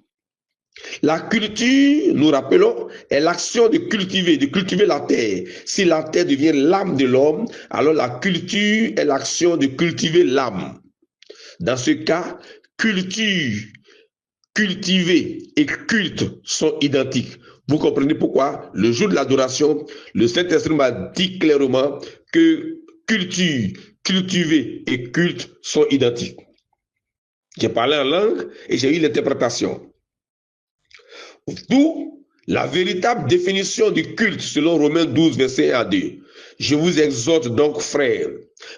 La culture, nous rappelons, est l'action de cultiver la terre. Si la terre devient l'âme de l'homme, alors la culture est l'action de cultiver l'âme. Dans ce cas, culture, cultiver et culte sont identiques. Vous comprenez pourquoi, le jour de l'adoration, le Saint-Esprit m'a dit clairement que culture, cultiver et culte sont identiques. J'ai parlé en langue et j'ai eu l'interprétation. D'où la véritable définition du culte selon Romains 12, verset 1 à 2. Je vous exhorte donc, frères,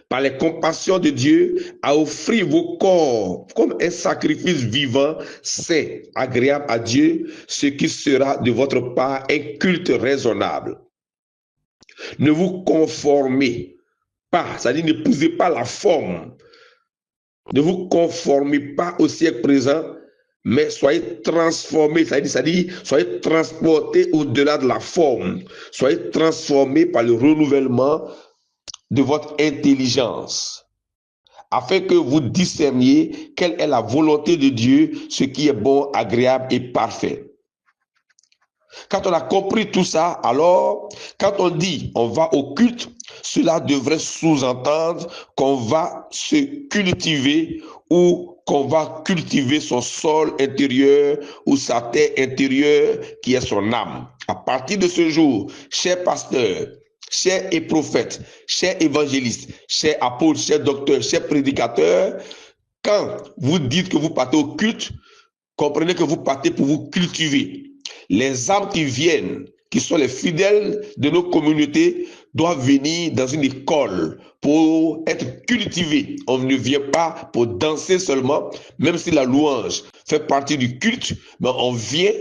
par les compassions de Dieu, à offrir vos corps comme un sacrifice vivant, saint, agréable à Dieu, ce qui sera de votre part un culte raisonnable. Ne vous conformez pas, c'est-à-dire n'épousez pas la forme. Ne vous conformez pas au siècle présent, mais soyez transformés, c'est-à-dire soyez transportés au-delà de la forme. Soyez transformés par le renouvellement de votre intelligence, afin que vous discerniez quelle est la volonté de Dieu, ce qui est bon, agréable et parfait. Quand on a compris tout ça, alors, quand on dit on va au culte, cela devrait sous-entendre qu'on va se cultiver ou qu'on va cultiver son sol intérieur ou sa terre intérieure qui est son âme. À partir de ce jour, chers pasteurs, chers et prophètes, chers évangélistes, chers apôtres, chers docteurs, chers prédicateurs, quand vous dites que vous partez au culte, comprenez que vous partez pour vous cultiver. Les âmes qui viennent, qui sont les fidèles de nos communautés, doivent venir dans une école pour être cultivés. On ne vient pas pour danser seulement, même si la louange fait partie du culte, mais on vient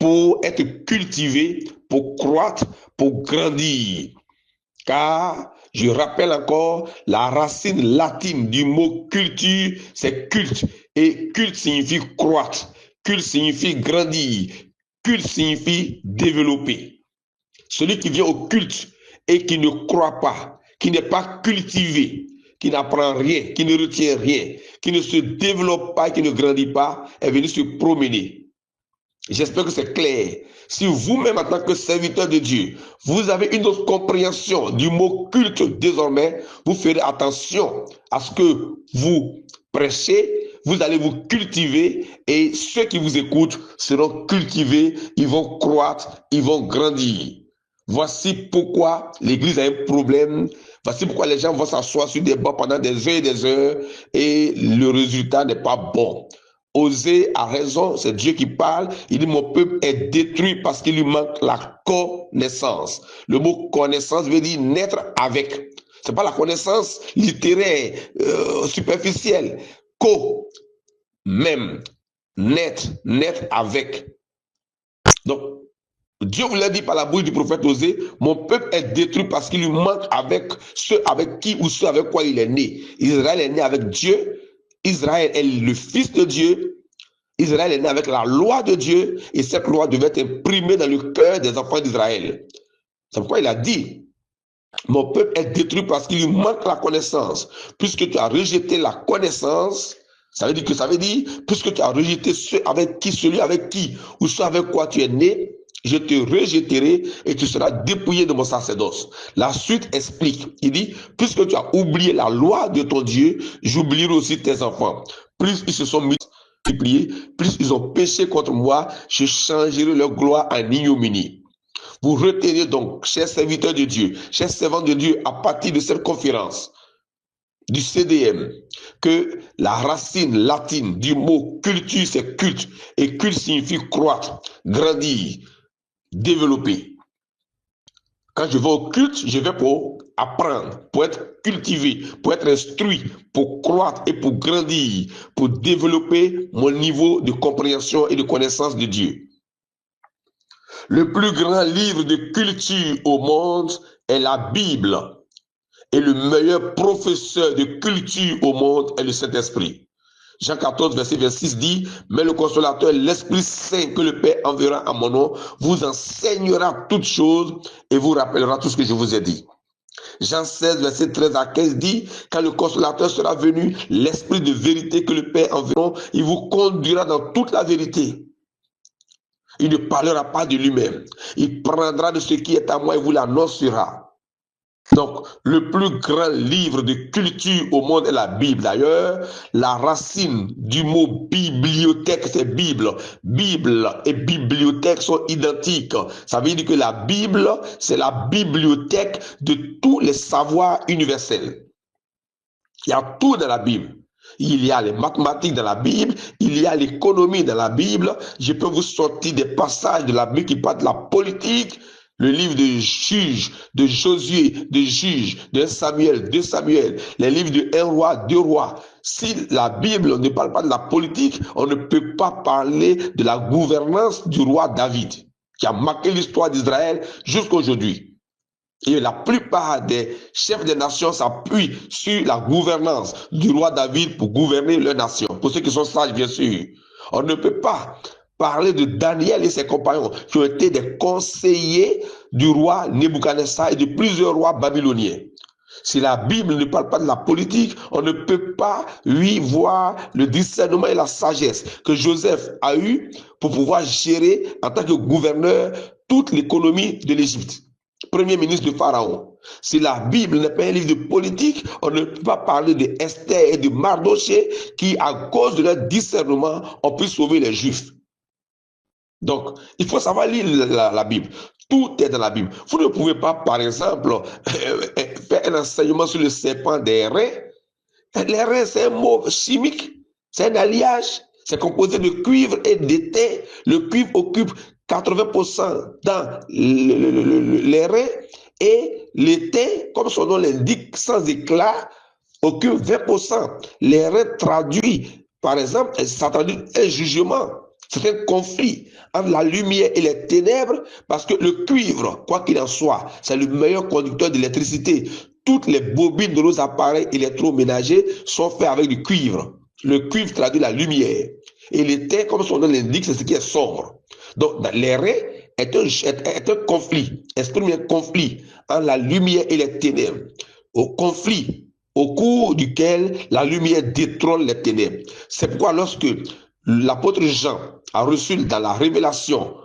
pour être cultivé, pour croître, pour grandir. Car, je rappelle encore, la racine latine du mot culture, c'est culte. Et culte signifie croître, culte signifie grandir, culte signifie développer. Celui qui vient au culte et qui ne croit pas, qui n'est pas cultivé, qui n'apprend rien, qui ne retient rien, qui ne se développe pas, qui ne grandit pas, est venu se promener. J'espère que c'est clair. Si vous-même, en tant que serviteur de Dieu, vous avez une autre compréhension du mot culte désormais, vous ferez attention à ce que vous prêchez, vous allez vous cultiver et ceux qui vous écoutent seront cultivés, ils vont croître, ils vont grandir. Voici pourquoi l'Église a un problème. Voici pourquoi les gens vont s'asseoir sur des bancs pendant des heures et des heures et le résultat n'est pas bon. Osée a raison, c'est Dieu qui parle. Il dit mon peuple est détruit parce qu'il lui manque la connaissance. Le mot connaissance veut dire naître avec. C'est pas la connaissance littéraire, superficielle. Même, naître avec. Donc, Dieu vous l'a dit par la bouche du prophète Osée, mon peuple est détruit parce qu'il lui manque avec ceux avec qui ou ceux avec quoi il est né. Israël est né avec Dieu. Israël est le fils de Dieu. Israël est né avec la loi de Dieu et cette loi devait être imprimée dans le cœur des enfants d'Israël. C'est pourquoi il a dit, mon peuple est détruit parce qu'il lui manque la connaissance. Puisque tu as rejeté la connaissance, ça veut dire, puisque tu as rejeté celui avec qui ou ceux avec quoi tu es né, je te rejetterai et tu seras dépouillé de mon sacerdoce. La suite explique, il dit, puisque tu as oublié la loi de ton Dieu, j'oublierai aussi tes enfants. Plus ils se sont multipliés, plus ils ont péché contre moi, je changerai leur gloire en ignominie. Vous retenez donc, chers serviteurs de Dieu, chers servants de Dieu, à partir de cette conférence, du CDM, que la racine latine du mot culture, c'est culte, et culte signifie croître, grandir, développer. Quand je vais au culte, je vais pour apprendre, pour être cultivé, pour être instruit, pour croître et pour grandir, pour développer mon niveau de compréhension et de connaissance de Dieu. Le plus grand livre de culture au monde est la Bible. Et le meilleur professeur de culture au monde est le Saint-Esprit. Jean 14, verset 26 dit, mais le consolateur, l'Esprit Saint que le Père enverra en mon nom, vous enseignera toutes choses et vous rappellera tout ce que je vous ai dit. Jean 16, verset 13 à 15 dit, quand le consolateur sera venu, l'Esprit de vérité que le Père enverra, il vous conduira dans toute la vérité. Il ne parlera pas de lui-même. Il prendra de ce qui est à moi et vous l'annoncera. Donc, le plus grand livre de culture au monde est la Bible. D'ailleurs, la racine du mot bibliothèque, c'est Bible. Bible et bibliothèque sont identiques. Ça veut dire que la Bible, c'est la bibliothèque de tous les savoirs universels. Il y a tout dans la Bible. Il y a les mathématiques dans la Bible, il y a l'économie dans la Bible. Je peux vous sortir des passages de la Bible qui parlent de la politique, le livre de Juges, de Josué, de Juges, de Samuel, les livres de 1 roi, 2 rois. Si la Bible ne parle pas de la politique, on ne peut pas parler de la gouvernance du roi David, qui a marqué l'histoire d'Israël jusqu'à aujourd'hui. Et la plupart des chefs des nations s'appuient sur la gouvernance du roi David pour gouverner leur nation. Pour ceux qui sont sages, bien sûr. On ne peut pas parler de Daniel et ses compagnons qui ont été des conseillers du roi Nebuchadnezzar et de plusieurs rois babyloniens. Si la Bible ne parle pas de la politique, on ne peut pas lui voir le discernement et la sagesse que Joseph a eu pour pouvoir gérer en tant que gouverneur toute l'économie de l'Égypte. Premier ministre de Pharaon. Si la Bible n'est pas un livre de politique, on ne peut pas parler de Esther et de Mardoché qui, à cause de leur discernement, ont pu sauver les Juifs. Donc, il faut savoir lire la Bible. Tout est dans la Bible. Vous ne pouvez pas, par exemple, faire un enseignement sur le serpent des reins. Les reins, c'est un mot chimique, c'est un alliage. C'est composé de cuivre et d'étain. Le cuivre occupe 80% dans les reins et l'étain, comme son nom l'indique, sans éclat, occupe 20%. Les reins traduit, par exemple, ça traduit un jugement. C'est un conflit entre la lumière et les ténèbres parce que le cuivre, quoi qu'il en soit, c'est le meilleur conducteur d'électricité. Toutes les bobines de nos appareils électroménagers sont faits avec du cuivre. Le cuivre traduit la lumière. Et l'étain, comme son nom l'indique, c'est ce qui est sombre. Donc, les reins est un conflit, exprime un conflit entre la lumière et les ténèbres. Au conflit au cours duquel la lumière détrône les ténèbres. C'est pourquoi lorsque l'apôtre Jean a reçu dans la révélation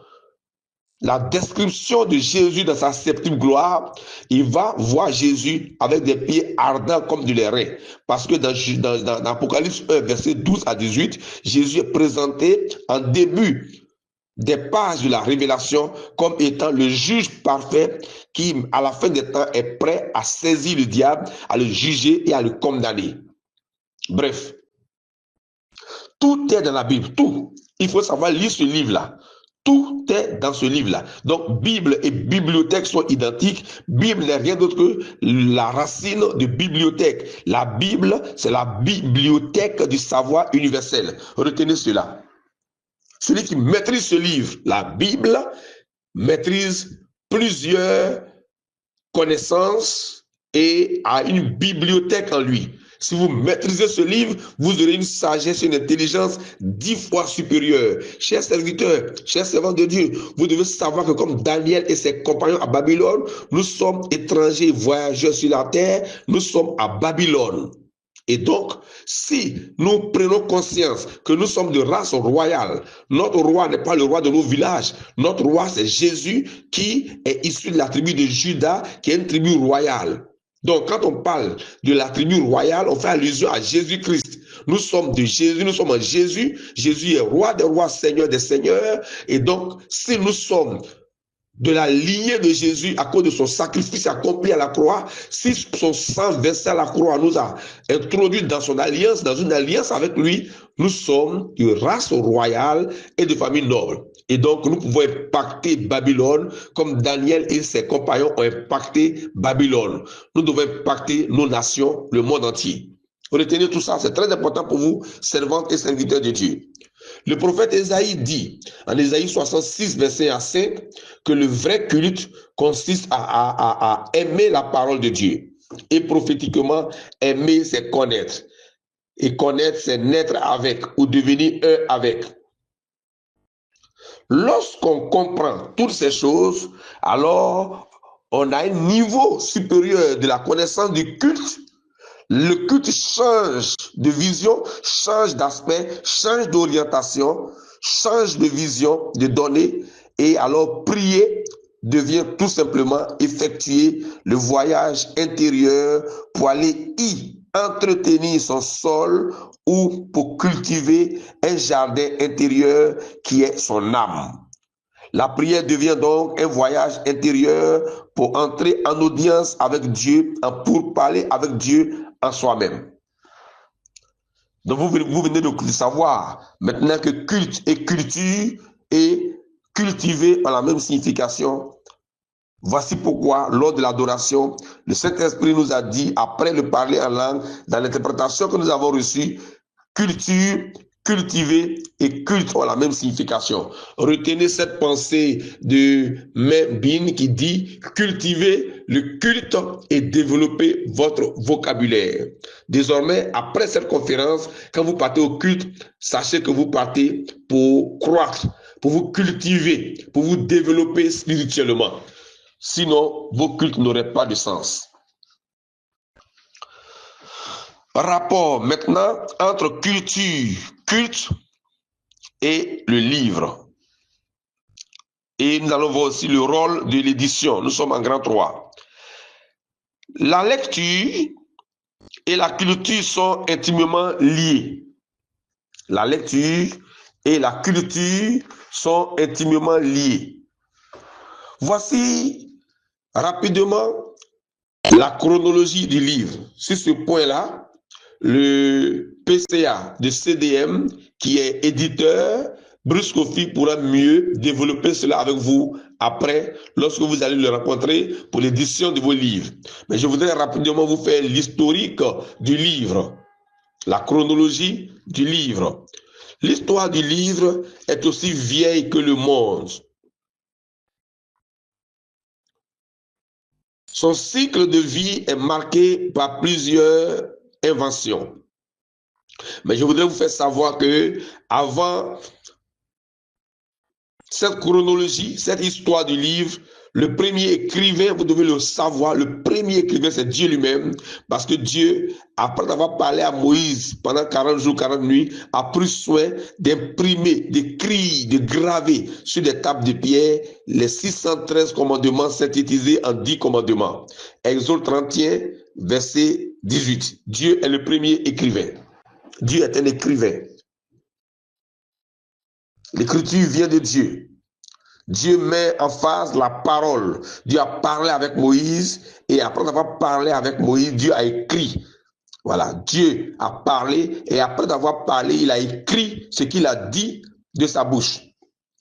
la description de Jésus dans sa septième gloire, il va voir Jésus avec des pieds ardents comme du lairin. Parce que dans Apocalypse 1, verset 12 à 18, Jésus est présenté en début des pages de la révélation comme étant le juge parfait qui, à la fin des temps, est prêt à saisir le diable, à le juger et à le condamner. Bref, tout est dans la Bible, tout. Il faut savoir lire ce livre-là. Tout est dans ce livre-là. Donc, Bible et bibliothèque sont identiques. Bible n'est rien d'autre que la racine de bibliothèque. La Bible, c'est la bibliothèque du savoir universel. Retenez cela. Celui qui maîtrise ce livre, la Bible, maîtrise plusieurs connaissances et a une bibliothèque en lui. Si vous maîtrisez ce livre, vous aurez une sagesse et une intelligence 10 fois supérieure. Chers serviteurs, chers servants de Dieu, vous devez savoir que comme Daniel et ses compagnons à Babylone, nous sommes étrangers, voyageurs sur la terre, nous sommes à Babylone. Et donc, si nous prenons conscience que nous sommes de race royale, notre roi n'est pas le roi de nos villages, notre roi c'est Jésus qui est issu de la tribu de Juda, qui est une tribu royale. Donc, quand on parle de la tribu royale, on fait allusion à Jésus-Christ. Nous sommes de Jésus, nous sommes en Jésus. Jésus est roi des rois, seigneur des seigneurs. Et donc, si nous sommes de la lignée de Jésus à cause de son sacrifice accompli à la croix, si son sang versé à la croix nous a introduit dans son alliance, dans une alliance avec lui, nous sommes de race royale et de famille noble. Et donc, nous pouvons impacter Babylone comme Daniel et ses compagnons ont impacté Babylone. Nous devons impacter nos nations, le monde entier. Retenez tout ça, c'est très important pour vous, servantes et serviteurs de Dieu. Le prophète Ésaïe dit, en Ésaïe 66, verset 5, que le vrai culte consiste à aimer la parole de Dieu. Et prophétiquement, aimer, c'est connaître. Et connaître, c'est naître avec ou devenir un avec. Lorsqu'on comprend toutes ces choses, alors on a un niveau supérieur de la connaissance du culte. Le culte change de vision, change d'aspect, change d'orientation, change de vision, de données. Et alors prier devient tout simplement effectuer le voyage intérieur pour aller y entretenir son sol ou pour cultiver un jardin intérieur qui est son âme. La prière devient donc un voyage intérieur pour entrer en audience avec Dieu, pour parler avec Dieu en soi-même. Donc vous venez de savoir maintenant que culte et culture et cultiver ont la même signification. Voici pourquoi, lors de l'adoration, le Saint-Esprit nous a dit, après le parler en langue, dans l'interprétation que nous avons reçue, culture cultiver et culte ont la même signification. Retenez cette pensée de Mem Bin qui dit cultiver le culte et développer votre vocabulaire. Désormais, après cette conférence, quand vous partez au culte, sachez que vous partez pour croître, pour vous cultiver, pour vous développer spirituellement. Sinon, vos cultes n'auraient pas de sens. Rapport maintenant entre culture, culte et le livre. Et nous allons voir aussi le rôle de l'édition. Nous sommes en grand 3. La lecture et la culture sont intimement liées. La lecture et la culture sont intimement liées. Voici rapidement la chronologie du livre. Sur ce point-là, le PCA de CDM, qui est éditeur, Bruce Kofi pourra mieux développer cela avec vous après, lorsque vous allez le rencontrer pour l'édition de vos livres. Mais je voudrais rapidement vous faire l'historique du livre, la chronologie du livre. L'histoire du livre est aussi vieille que le monde. Son cycle de vie est marqué par plusieurs inventions. Mais je voudrais vous faire savoir que avant cette chronologie, cette histoire du livre, le premier écrivain, vous devez le savoir, le premier écrivain, c'est Dieu lui-même, parce que Dieu, après avoir parlé à Moïse pendant 40 jours, 40 nuits, a pris soin d'imprimer, d'écrire, de graver sur des tables de pierre les 613 commandements synthétisés en 10 commandements. Exode 31, verset 18. Dieu est le premier écrivain. Dieu est un écrivain. L'écriture vient de Dieu. Dieu met en phase la parole. Dieu a parlé avec Moïse et après avoir parlé avec Moïse, Dieu a écrit. Voilà, Dieu a parlé et après avoir parlé, il a écrit ce qu'il a dit de sa bouche.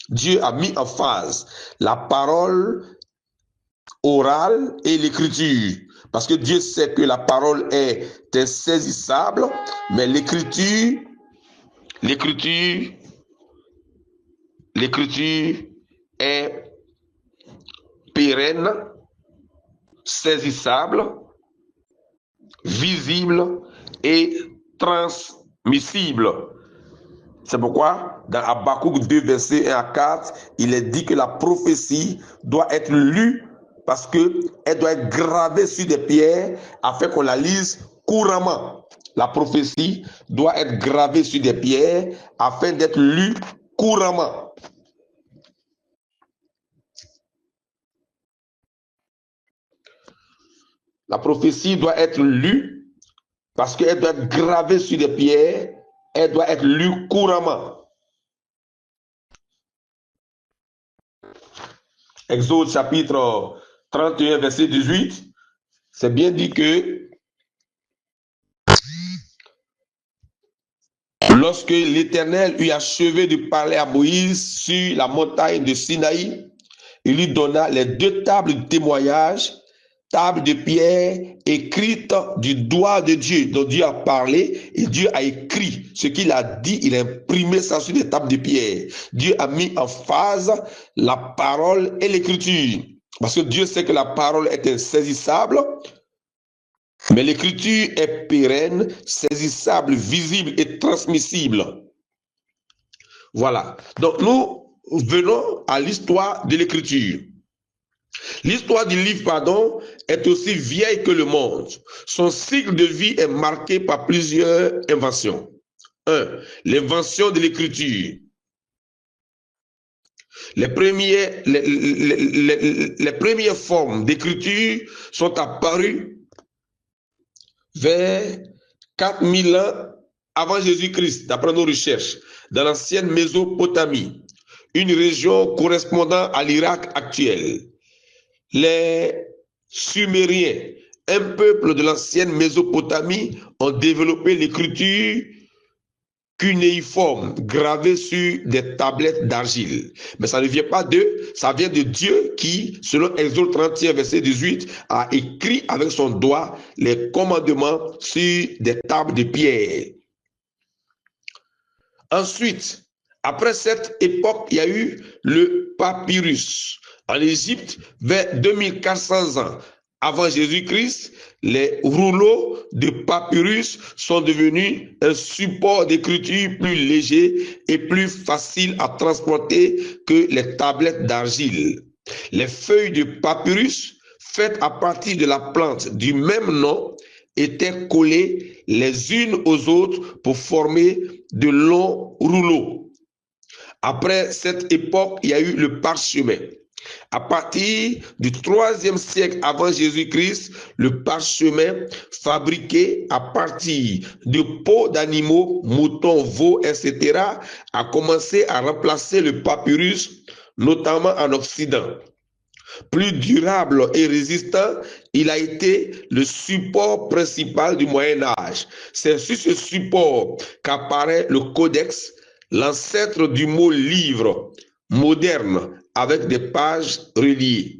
Dieu a mis en phase la parole orale et l'écriture. Parce que Dieu sait que la parole est insaisissable, mais l'écriture est pérenne, saisissable, visible et transmissible. C'est pourquoi dans Habakkuk 2, verset 1 à 4, il est dit que la prophétie doit être lue parce qu'elle doit être gravée sur des pierres afin qu'on la lise couramment. La prophétie doit être gravée sur des pierres afin d'être lue couramment. La prophétie doit être lue parce qu'elle doit être gravée sur des pierres, elle doit être lue couramment. Exode chapitre 31, verset 18, c'est bien dit que lorsque l'Éternel eut achevé de parler à Moïse sur la montagne de Sinaï, il lui donna les 2 tables de témoignage, tables de pierre écrites du doigt de Dieu. Donc Dieu a parlé et Dieu a écrit ce qu'il a dit, il a imprimé ça sur des tables de pierre. Dieu a mis en phase la parole et l'écriture. Parce que Dieu sait que la parole est insaisissable, mais l'écriture est pérenne, saisissable, visible et transmissible. Voilà. Donc nous venons à l'histoire de l'écriture. L'histoire du livre, est aussi vieille que le monde. Son cycle de vie est marqué par plusieurs inventions. 1. L'invention de l'écriture. Les premières formes d'écriture sont apparues vers 4000 ans avant Jésus-Christ, d'après nos recherches, dans l'ancienne Mésopotamie, une région correspondant à l'Irak actuel. Les Sumériens, un peuple de l'ancienne Mésopotamie, ont développé l'écriture cunéiforme, gravée sur des tablettes d'argile. Mais ça ne vient pas d'eux, ça vient de Dieu qui, selon Exode 31, verset 18, a écrit avec son doigt les commandements sur des tables de pierre. Ensuite, après cette époque, il y a eu le papyrus. En Égypte, vers 2400 ans avant Jésus-Christ, les rouleaux de papyrus sont devenus un support d'écriture plus léger et plus facile à transporter que les tablettes d'argile. Les feuilles de papyrus, faites à partir de la plante du même nom, étaient collées les unes aux autres pour former de longs rouleaux. Après cette époque, il y a eu le parchemin. À partir du 3e siècle avant Jésus-Christ, le parchemin fabriqué à partir de peaux d'animaux, moutons, veaux, etc., a commencé à remplacer le papyrus, notamment en Occident. Plus durable et résistant, il a été le support principal du Moyen-Âge. C'est sur ce support qu'apparaît le codex, l'ancêtre du mot livre, moderne, avec des pages reliées.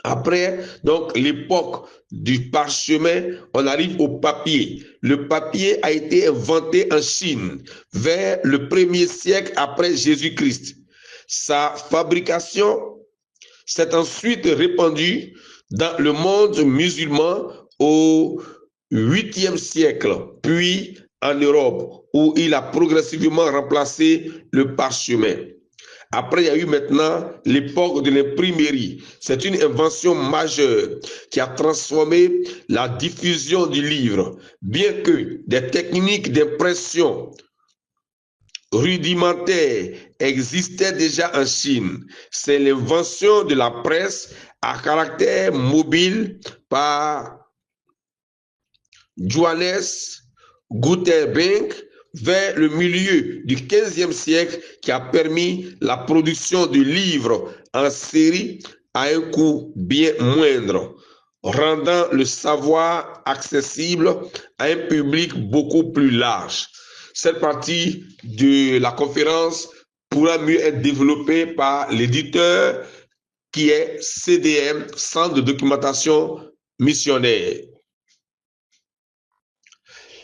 Après, donc, l'époque du parchemin, on arrive au papier. Le papier a été inventé en Chine vers le 1er siècle après Jésus-Christ. Sa fabrication s'est ensuite répandue dans le monde musulman au 8e siècle, puis en Europe, où il a progressivement remplacé le parchemin. Après, il y a eu maintenant l'époque de l'imprimerie. C'est une invention majeure qui a transformé la diffusion du livre. Bien que des techniques d'impression rudimentaires existaient déjà en Chine, c'est l'invention de la presse à caractère mobile par Johannes Gutenberg vers le milieu du 15e siècle qui a permis la production de livres en série à un coût bien moindre, rendant le savoir accessible à un public beaucoup plus large. Cette partie de la conférence pourra mieux être développée par l'éditeur qui est CDM, Centre de documentation missionnaire.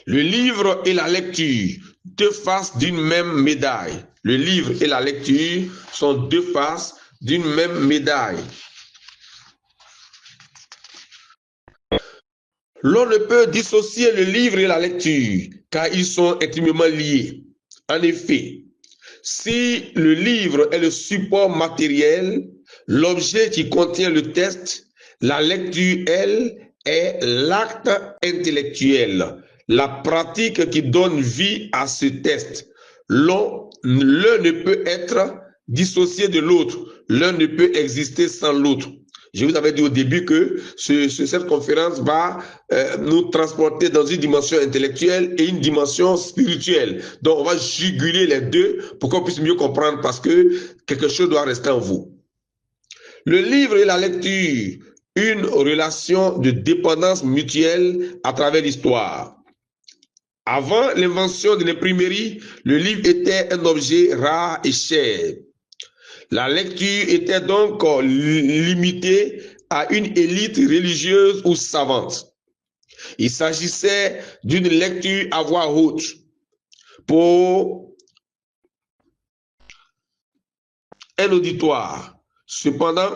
Le livre et la lecture, deux faces d'une même médaille. Le livre et la lecture sont deux faces d'une même médaille. L'on ne peut dissocier le livre et la lecture, car ils sont intimement liés. En effet, si le livre est le support matériel, l'objet qui contient le texte, la lecture, elle, est l'acte intellectuel, la pratique qui donne vie à ce texte. L'un ne peut être dissocié de l'autre, l'un ne peut exister sans l'autre. Je vous avais dit au début que cette conférence va nous transporter dans une dimension intellectuelle et une dimension spirituelle. Donc, on va juguler les deux pour qu'on puisse mieux comprendre parce que quelque chose doit rester en vous. Le livre et la lecture, une relation de dépendance mutuelle à travers l'histoire. Avant l'invention de l'imprimerie, le livre était un objet rare et cher. La lecture était donc limitée à une élite religieuse ou savante. Il s'agissait d'une lecture à voix haute pour un auditoire. Cependant,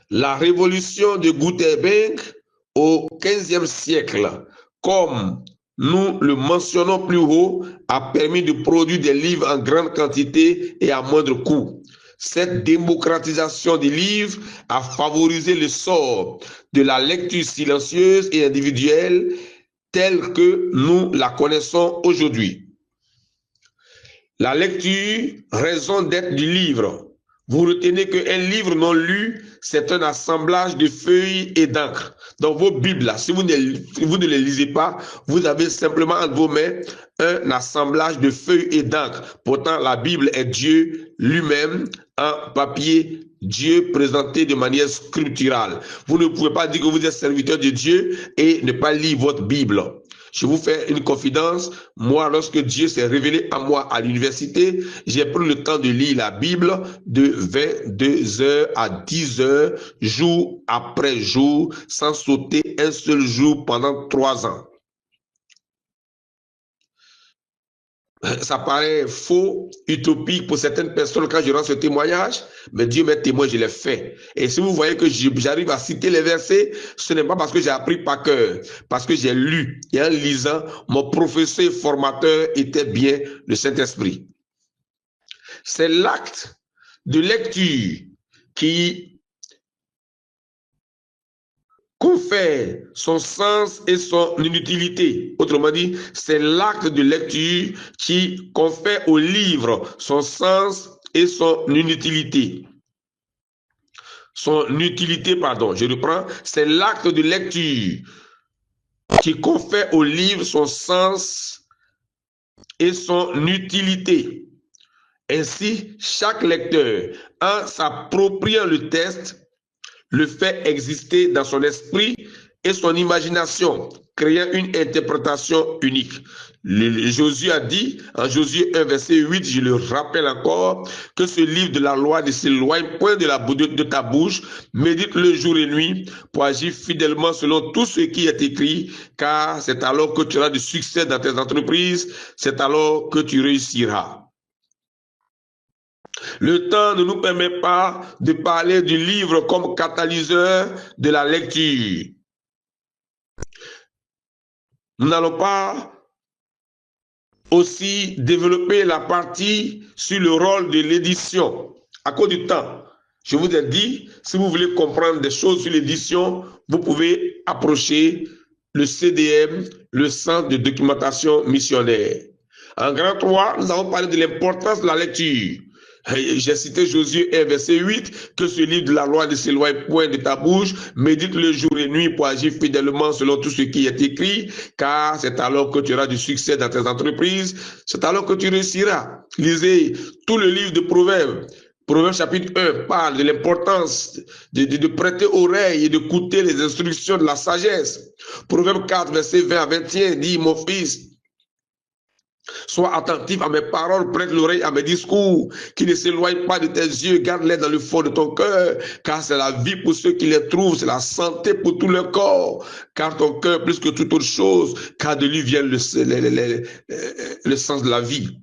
la révolution de Gutenberg au XVe siècle, comme nous le mentionnons plus haut, a permis de produire des livres en grande quantité et à moindre coût. Cette démocratisation des livres a favorisé l'essor de la lecture silencieuse et individuelle telle que nous la connaissons aujourd'hui. La lecture, raison d'être du livre. Vous retenez qu'un livre non lu, c'est un assemblage de feuilles et d'encre. Dans vos Bibles, là, si vous ne les lisez pas, vous avez simplement entre vos mains un assemblage de feuilles et d'encre. Pourtant, la Bible est Dieu lui-même en papier, Dieu présenté de manière scripturale. Vous ne pouvez pas dire que vous êtes serviteur de Dieu et ne pas lire votre Bible. Je vous fais une confidence. Moi, lorsque Dieu s'est révélé à moi à l'université, j'ai pris le temps de lire la Bible de 22h à 10h, jour après jour, sans sauter un seul jour pendant 3 ans. Ça paraît faux, utopique pour certaines personnes quand je rends ce témoignage, mais Dieu m'est témoin, je l'ai fait. Et si vous voyez que j'arrive à citer les versets, ce n'est pas parce que j'ai appris par cœur, parce que j'ai lu. Et en lisant, mon professeur et formateur était bien le Saint-Esprit. C'est l'acte de lecture qui confère son sens et son inutilité. Autrement dit, c'est l'acte de lecture qui confère au livre son sens et son inutilité. Son utilité, pardon, je reprends, c'est l'acte de lecture qui confère au livre son sens et son utilité. Ainsi, chaque lecteur, en s'appropriant le texte, le fait exister dans son esprit et son imagination, créant une interprétation unique. Josué a dit, en Josué 1, verset 8, je le rappelle encore, que ce livre de la loi ne s'éloigne point de ta bouche, médite le jour et nuit pour agir fidèlement selon tout ce qui est écrit, car c'est alors que tu auras du succès dans tes entreprises, c'est alors que tu réussiras. Le temps ne nous permet pas de parler du livre comme catalyseur de la lecture. Nous n'allons pas aussi développer la partie sur le rôle de l'édition. À cause du temps, je vous ai dit, si vous voulez comprendre des choses sur l'édition, vous pouvez approcher le CDM, le Centre de documentation missionnaire. En grand 3, nous avons parlé de l'importance de la lecture. J'ai cité Josué 1, verset 8, que ce livre de la loi ne s'éloigne point de ta bouche, médite le jour et nuit pour agir fidèlement selon tout ce qui est écrit, car c'est alors que tu auras du succès dans tes entreprises, c'est alors que tu réussiras. Lisez tout le livre de Proverbes. Proverbes chapitre 1 parle de l'importance de prêter oreille et d'écouter les instructions de la sagesse. Proverbes 4, verset 20 à 21 dit, mon fils, sois attentif à mes paroles, prête l'oreille à mes discours, qui ne s'éloignent pas de tes yeux, garde-les dans le fond de ton cœur, car c'est la vie pour ceux qui les trouvent, c'est la santé pour tout leur corps, car ton cœur, plus que toute autre chose, car de lui vient le sens de la vie.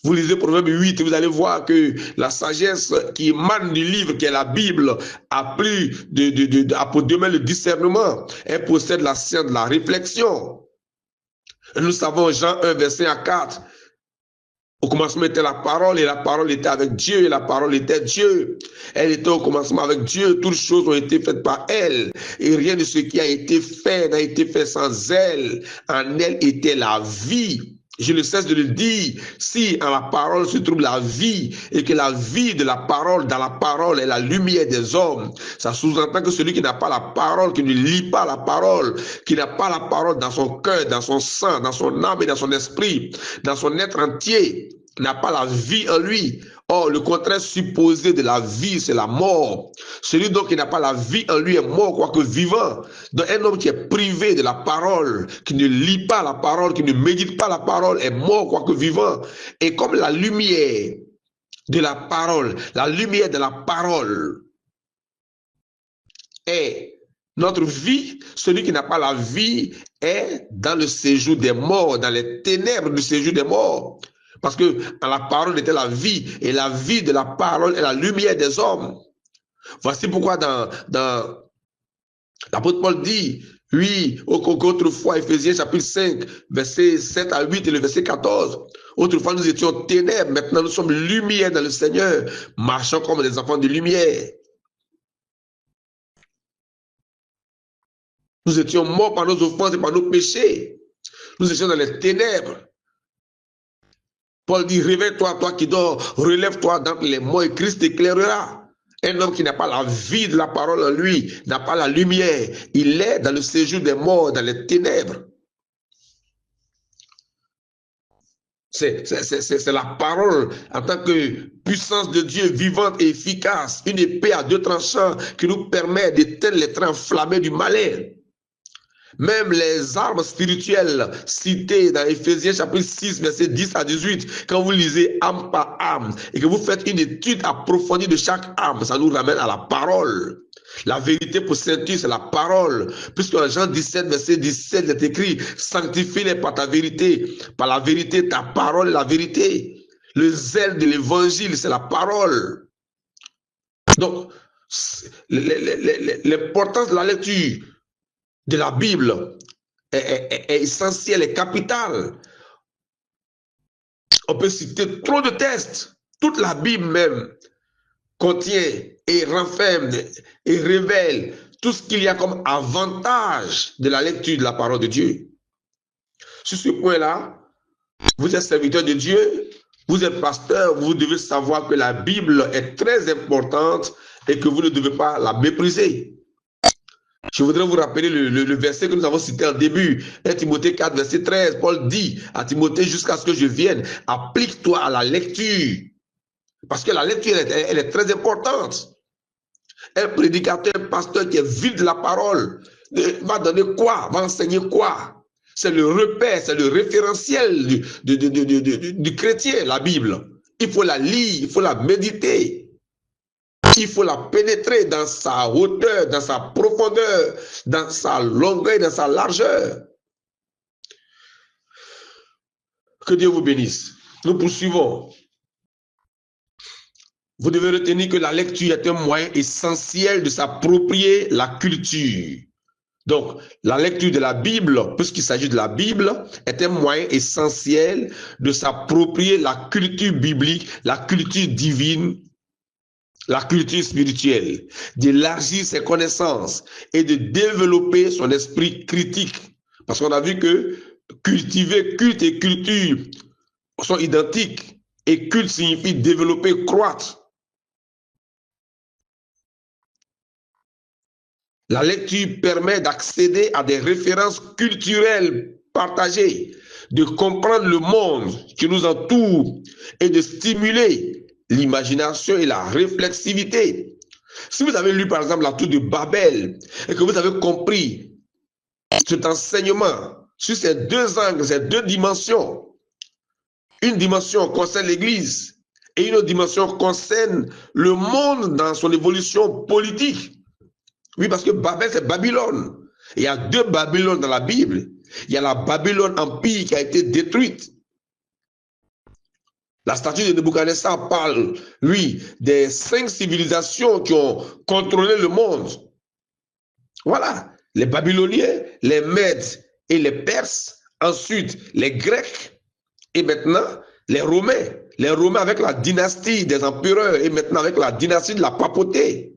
Vous lisez Proverbe 8, vous allez voir que la sagesse qui émane du livre, qui est la Bible, a pour demain le discernement. Elle possède la science de la réflexion. Nous savons Jean 1, verset 4. Au commencement était la parole, et la parole était avec Dieu, et la parole était Dieu. Elle était au commencement avec Dieu, toutes choses ont été faites par elle, et rien de ce qui a été fait n'a été fait sans elle. En elle était la vie. Je ne cesse de le dire, si en la parole se trouve la vie, et que la vie de la parole, dans la parole, est la lumière des hommes, ça sous-entend que celui qui n'a pas la parole, qui ne lit pas la parole, qui n'a pas la parole dans son cœur, dans son sang, dans son âme et dans son esprit, dans son être entier, n'a pas la vie en lui. Or, le contraire supposé de la vie, c'est la mort. Celui donc qui n'a pas la vie en lui est mort, quoique vivant. Donc, un homme qui est privé de la parole, qui ne lit pas la parole, qui ne médite pas la parole, est mort, quoique vivant. Et comme la lumière de la parole est notre vie, celui qui n'a pas la vie est dans le séjour des morts, dans les ténèbres du séjour des morts. Parce que dans la parole était la vie, et la vie de la parole est la lumière des hommes. Voici pourquoi dans l'apôtre Paul dit, oui, autrefois, Éphésiens chapitre 5, versets 7 à 8 et le verset 14, autrefois nous étions ténèbres, maintenant nous sommes lumière dans le Seigneur, marchant comme des enfants de lumière. Nous étions morts par nos offenses et par nos péchés. Nous étions dans les ténèbres. Paul dit, réveille-toi, toi qui dors, relève-toi d'entre les morts et Christ t'éclairera. Un homme qui n'a pas la vie de la parole en lui, n'a pas la lumière, il est dans le séjour des morts, dans les ténèbres. C'est la parole en tant que puissance de Dieu vivante et efficace, une épée à deux tranchants qui nous permet d'éteindre les traits enflammés du malin. Même les armes spirituelles citées dans Éphésiens chapitre 6, verset 10 à 18, quand vous lisez âme par âme et que vous faites une étude approfondie de chaque âme, ça nous ramène à la parole. La vérité pour Saint-Dieu, c'est la parole. Puisque dans Jean 17, verset 17, il est écrit, sanctifie-les par ta vérité. Par la vérité, ta parole est la vérité. Le zèle de l'évangile, c'est la parole. Donc, l'importance de la lecture de la Bible est essentielle, est capitale. On peut citer trop de textes. Toute la Bible même contient et renferme et révèle tout ce qu'il y a comme avantage de la lecture de la parole de Dieu. Sur ce point-là, vous êtes serviteur de Dieu, vous êtes pasteur, vous devez savoir que la Bible est très importante et que vous ne devez pas la mépriser. Je voudrais vous rappeler le verset que nous avons cité en début, 1 Timothée 4, verset 13. Paul dit à Timothée, jusqu'à ce que je vienne, applique-toi à la lecture. Parce que la lecture, elle est très importante. Un prédicateur, un pasteur qui est vide de la parole, va donner quoi? Va enseigner quoi? C'est le repère, c'est le référentiel du chrétien, la Bible. Il faut la lire, il faut la méditer. Il faut la pénétrer dans sa hauteur, dans sa profondeur, dans sa longueur, dans sa largeur. Que Dieu vous bénisse. Nous poursuivons. Vous devez retenir que la lecture est un moyen essentiel de s'approprier la culture. Donc, la lecture de la Bible, puisqu'il s'agit de la Bible, est un moyen essentiel de s'approprier la culture biblique, la culture divine, la culture spirituelle, d'élargir ses connaissances et de développer son esprit critique. Parce qu'on a vu que cultiver, culte et culture sont identiques. Et culte signifie développer, croître. La lecture permet d'accéder à des références culturelles partagées, de comprendre le monde qui nous entoure et de stimuler l'imagination et la réflexivité. Si vous avez lu par exemple la tour de Babel et que vous avez compris cet enseignement sur ces deux angles, ces deux dimensions, une dimension concerne l'Église et une autre dimension concerne le monde dans son évolution politique. Oui, parce que Babel, c'est Babylone. Il y a deux Babylones dans la Bible. Il y a la Babylone Empire qui a été détruite. La statue de Nebuchadnezzar parle, lui, des 5 civilisations qui ont contrôlé le monde. Voilà, les Babyloniens, les Mèdes et les Perses, ensuite les Grecs, et maintenant les Romains. Les Romains avec la dynastie des empereurs et maintenant avec la dynastie de la papauté.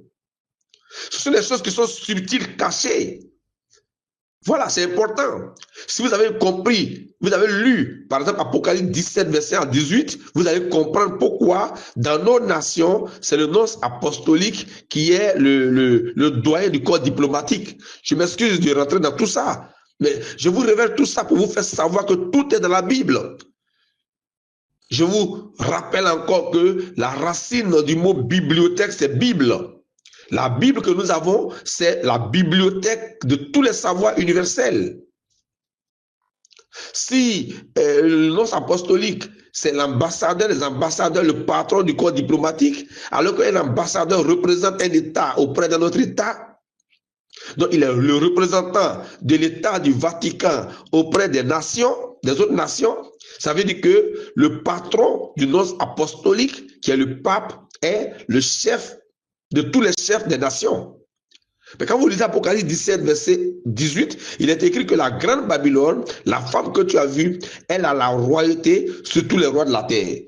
Ce sont des choses qui sont subtiles, cachées. Voilà, c'est important. Si vous avez compris, vous avez lu, par exemple, Apocalypse 17, verset 18, vous allez comprendre pourquoi, dans nos nations, c'est le nonce apostolique qui est le doyen du corps diplomatique. Je m'excuse de rentrer dans tout ça, mais je vous révèle tout ça pour vous faire savoir que tout est dans la Bible. Je vous rappelle encore que la racine du mot bibliothèque, c'est Bible. La Bible que nous avons, c'est la bibliothèque de tous les savoirs universels. Si le nonce apostolique, c'est l'ambassadeur des ambassadeurs, le patron du corps diplomatique, alors qu'un ambassadeur représente un État auprès d'un autre État, donc il est le représentant de l'État du Vatican auprès des nations, des autres nations, ça veut dire que le patron du nonce apostolique, qui est le pape, est le chef de tous les chefs des nations. Mais quand vous lisez Apocalypse 17, verset 18, il est écrit que la grande Babylone, la femme que tu as vue, elle a la royauté sur tous les rois de la terre.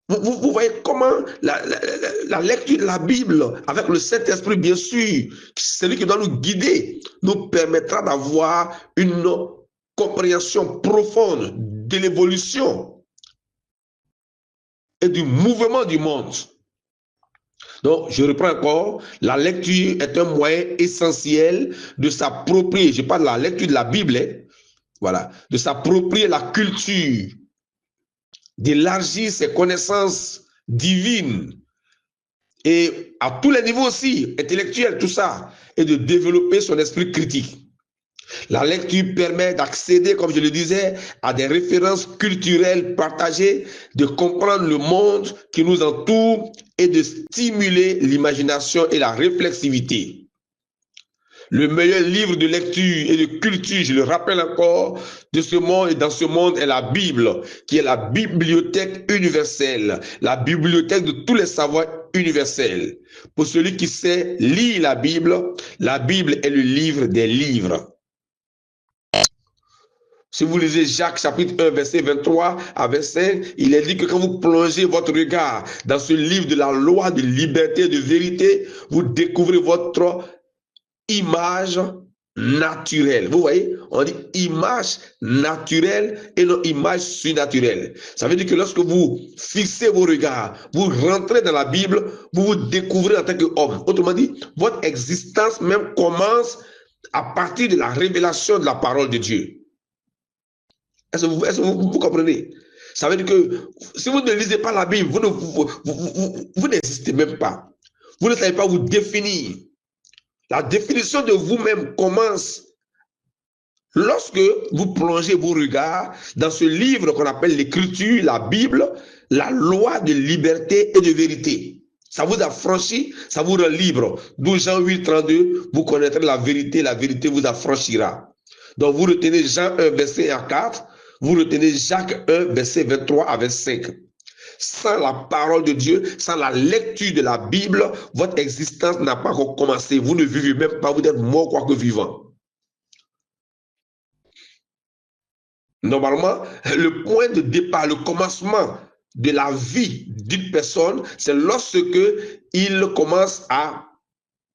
Vous voyez comment la lecture de la Bible, avec le Saint-Esprit, bien sûr, celui qui doit nous guider, nous permettra d'avoir une compréhension profonde de l'évolution et du mouvement du monde. Donc, je reprends encore, la lecture est un moyen essentiel de s'approprier, je parle de la lecture de la Bible, hein, voilà, de s'approprier la culture, d'élargir ses connaissances divines, et à tous les niveaux aussi, intellectuels, tout ça, et de développer son esprit critique. La lecture permet d'accéder, comme je le disais, à des références culturelles partagées, de comprendre le monde qui nous entoure et de stimuler l'imagination et la réflexivité. Le meilleur livre de lecture et de culture, je le rappelle encore, de ce monde et dans ce monde est la Bible, qui est la bibliothèque universelle, la bibliothèque de tous les savoirs universels. Pour celui qui sait lire la Bible est le livre des livres. Si vous lisez Jacques chapitre 1, verset 23 à 25, il est dit que quand vous plongez votre regard dans ce livre de la loi de liberté et de vérité, vous découvrez votre image naturelle. Vous voyez, on dit image naturelle et non image surnaturelle. Ça veut dire que lorsque vous fixez vos regards, vous rentrez dans la Bible, vous vous découvrez en tant qu'homme. Autrement dit, votre existence même commence à partir de la révélation de la parole de Dieu. Est-ce que vous comprenez? Ça veut dire que si vous ne lisez pas la Bible, vous n'existez même pas. Vous ne savez pas vous définir. La définition de vous-même commence lorsque vous plongez vos regards dans ce livre qu'on appelle l'Écriture, la Bible, la loi de liberté et de vérité. Ça vous affranchit, ça vous rend libre. 12 Jean 8, 32, vous connaîtrez la vérité vous affranchira. Donc vous retenez Jean 1, verset 1 à 4, vous retenez Jacques 1, verset 23 à 25. Sans la parole de Dieu, sans la lecture de la Bible, votre existence n'a pas encore commencé. Vous ne vivez même pas, vous êtes mort quoique vivant. Normalement, le point de départ, le commencement de la vie d'une personne, c'est lorsque il commence à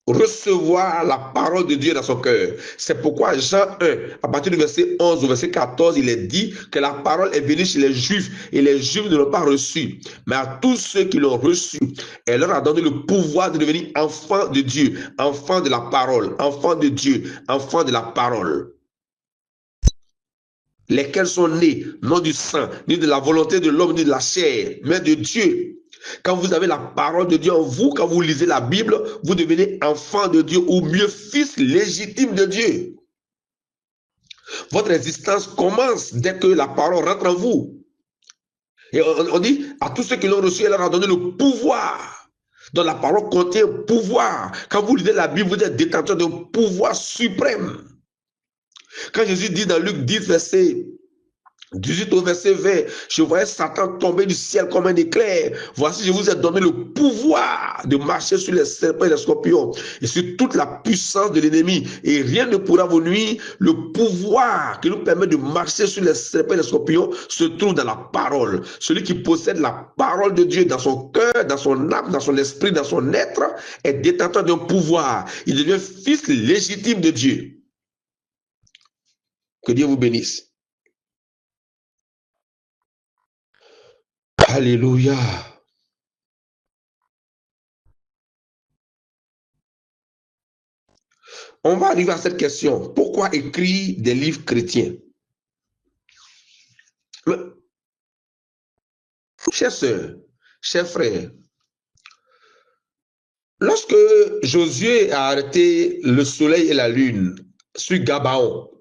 recevoir la parole de Dieu dans son cœur. C'est pourquoi Jean 1, à partir du verset 11 au verset 14, il est dit que la parole est venue chez les Juifs et les Juifs ne l'ont pas reçue. Mais à tous ceux qui l'ont reçue, elle leur a donné le pouvoir de devenir enfants de Dieu, enfants de la parole, enfants de Dieu, enfants de la parole. Lesquels sont nés, non du sang, ni de la volonté de l'homme, ni de la chair, mais de Dieu. Quand vous avez la parole de Dieu en vous, quand vous lisez la Bible, vous devenez enfant de Dieu ou mieux fils légitime de Dieu. Votre existence commence dès que la parole rentre en vous. Et on dit à tous ceux qui l'ont reçu, elle leur a donné le pouvoir. Donc la parole contient pouvoir. Quand vous lisez la Bible, vous êtes détenteur d'un pouvoir suprême. Quand Jésus dit dans Luc 10, verset 18 au verset 20, je voyais Satan tomber du ciel comme un éclair. Voici, je vous ai donné le pouvoir de marcher sur les serpents et les scorpions et sur toute la puissance de l'ennemi. Et rien ne pourra vous nuire. Le pouvoir qui nous permet de marcher sur les serpents et les scorpions se trouve dans la parole. Celui qui possède la parole de Dieu dans son cœur, dans son âme, dans son esprit, dans son être, est détenteur d'un pouvoir. Il devient fils légitime de Dieu. Que Dieu vous bénisse. Alléluia. On va arriver à cette question. Pourquoi écrire des livres chrétiens? Chers sœurs, chers frères, lorsque Josué a arrêté le soleil et la lune sur Gabaon,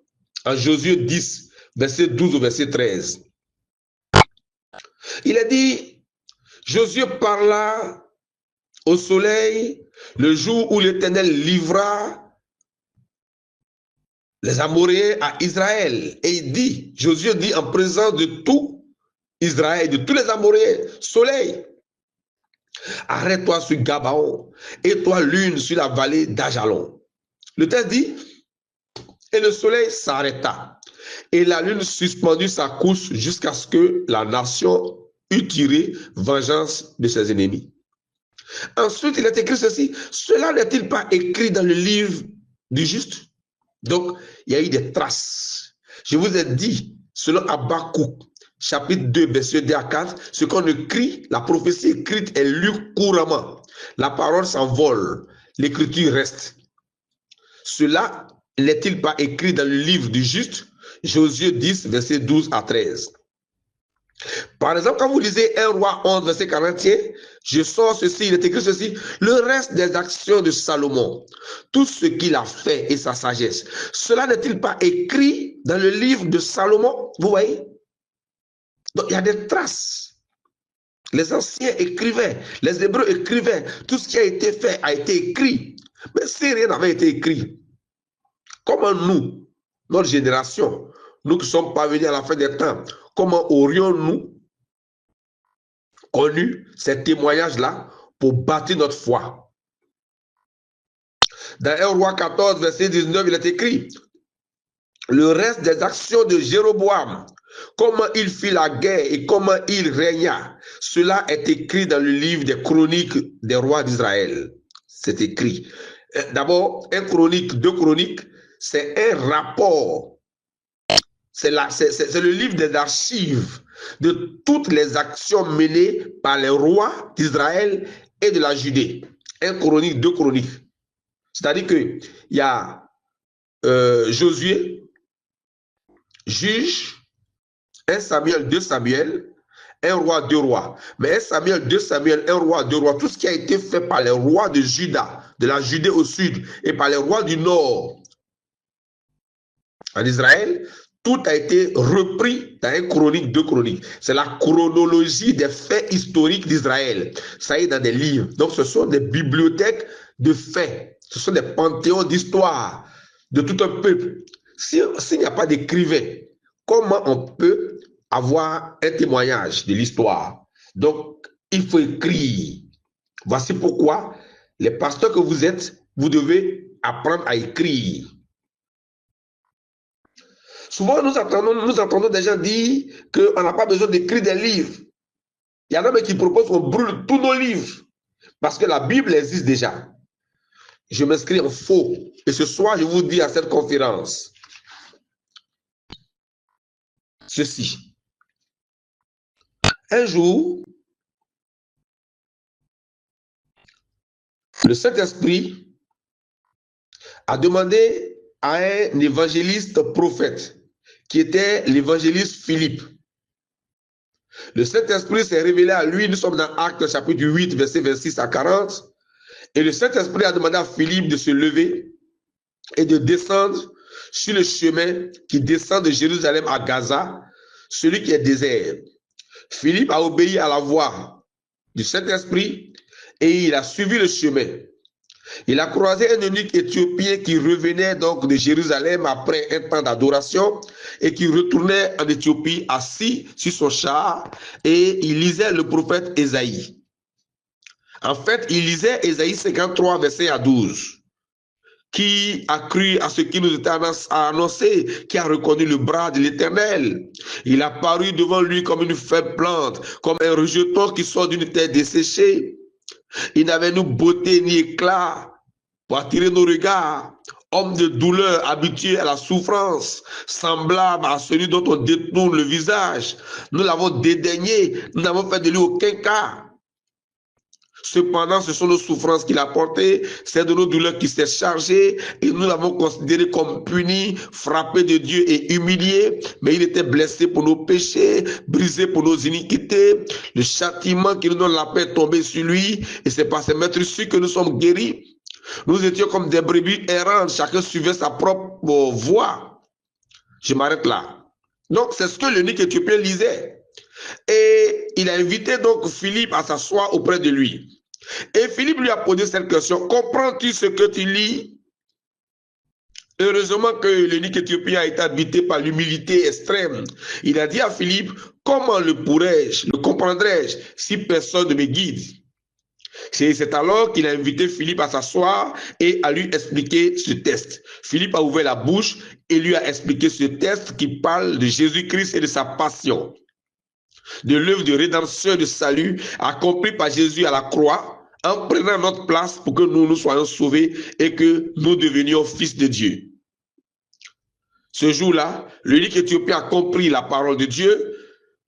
en Josué 10, verset 12 au verset 13, il a dit, Josué parla au soleil le jour où l'Éternel livra les Amoréens à Israël. Et il dit, Josué dit en présence de tout Israël, de tous les Amoréens, soleil, arrête-toi sur Gabaon et toi lune sur la vallée d'Ajalon. Le texte dit, et le soleil s'arrêta et la lune suspendit sa course jusqu'à ce que la nation eût tiré vengeance de ses ennemis. Ensuite, il est écrit ceci, cela n'est-il pas écrit dans le livre du juste? Donc, il y a eu des traces. Je vous ai dit, selon Habakkuk, chapitre 2, verset 2 à 4, ce qu'on écrit, la prophétie écrite est lue couramment. La parole s'envole, l'écriture reste. Cela n'est-il pas écrit dans le livre du juste? Josué 10, verset 12 à 13. Par exemple, quand vous lisez 1 Roi 11, verset 41, je sors ceci, il est écrit ceci, le reste des actions de Salomon, tout ce qu'il a fait et sa sagesse, cela n'est-il pas écrit dans le livre de Salomon? Vous voyez? Donc, il y a des traces. Les anciens écrivaient, les Hébreux écrivaient, tout ce qui a été fait a été écrit. Mais si rien n'avait été écrit, comment nous, notre génération, nous qui sommes parvenus à la fin des temps, comment aurions-nous connu ces témoignages-là pour bâtir notre foi? Dans 1 Roi 14, verset 19, il est écrit, le reste des actions de Jéroboam, comment il fit la guerre et comment il régna, cela est écrit dans le livre des chroniques des rois d'Israël. C'est écrit. D'abord, 1 Chronique, 2 Chroniques, c'est un rapport. C'est le livre des archives de toutes les actions menées par les rois d'Israël et de la Judée. 1 Chronique, 2 Chroniques. C'est-à-dire qu'il y a Josué, Juge, 1 Samuel, 2 Samuel, 1 Roi, 2 Rois. Mais 1 Samuel, 2 Samuel, 1 Roi, 2 Rois, tout ce qui a été fait par les rois de Juda, de la Judée au sud, et par les rois du nord en Israël, tout a été repris dans 1 Chronique, 2 Chroniques. C'est la chronologie des faits historiques d'Israël. Ça est dans des livres. Donc ce sont des bibliothèques de faits. Ce sont des panthéons d'histoire de tout un peuple. S'il n'y a pas d'écrivain, comment on peut avoir un témoignage de l'histoire? Donc, il faut écrire. Voici pourquoi les pasteurs que vous êtes, vous devez apprendre à écrire. Souvent, nous entendons des gens dire qu'on n'a pas besoin d'écrire des livres. Il y en a même qui proposent qu'on brûle tous nos livres parce que la Bible existe déjà. Je m'inscris en faux. Et ce soir, je vous dis à cette conférence ceci. Un jour, le Saint-Esprit a demandé à un évangéliste prophète qui était l'évangéliste Philippe. Le Saint-Esprit s'est révélé à lui. Nous sommes dans Actes chapitre 8, verset 26 à 40. Et le Saint-Esprit a demandé à Philippe de se lever et de descendre sur le chemin qui descend de Jérusalem à Gaza, celui qui est désert. Philippe a obéi à la voix du Saint-Esprit et il a suivi le chemin. Il a croisé un eunuque éthiopien qui revenait donc de Jérusalem après un temps d'adoration et qui retournait en Éthiopie assis sur son char et il lisait le prophète Ésaïe. En fait, il lisait Ésaïe 53, verset à 12. Qui a cru à ce qui nous était annoncé, qui a reconnu le bras de l'Éternel. Il a paru devant lui comme une faible plante, comme un rejeton qui sort d'une terre desséchée. Il n'avait ni beauté ni éclat pour attirer nos regards. Homme de douleur, habitué à la souffrance, semblable à celui dont on détourne le visage. Nous l'avons dédaigné, nous n'avons fait de lui aucun cas. Cependant, ce sont nos souffrances qu'il a portées, c'est de nos douleurs qu'il s'est chargé, et nous l'avons considéré comme puni, frappé de Dieu et humilié, mais il était blessé pour nos péchés, brisé pour nos iniquités. Le châtiment qui nous donne la paix est tombé sur lui, et c'est par ses meurtrissures que nous sommes guéris. Nous étions comme des brebis errantes, chacun suivait sa propre voie. Je m'arrête là. Donc, c'est ce que l'eunuque éthiopien lisait. Et il a invité donc Philippe à s'asseoir auprès de lui. Et Philippe lui a posé cette question: comprends-tu ce que tu lis? Heureusement que l'eunuque éthiopien a été habité par l'humilité extrême. Il a dit à Philippe: comment le pourrais-je, le comprendrais-je si personne ne me guide? C'est alors qu'il a invité Philippe à s'asseoir et à lui expliquer ce texte. Philippe a ouvert la bouche et lui a expliqué ce texte qui parle de Jésus-Christ et de sa passion, de l'œuvre de rédemption et de salut accomplie par Jésus à la croix en prenant notre place pour que nous soyons sauvés et que nous devenions fils de Dieu. Ce jour-là, l'eunuque éthiopien a compris la parole de Dieu.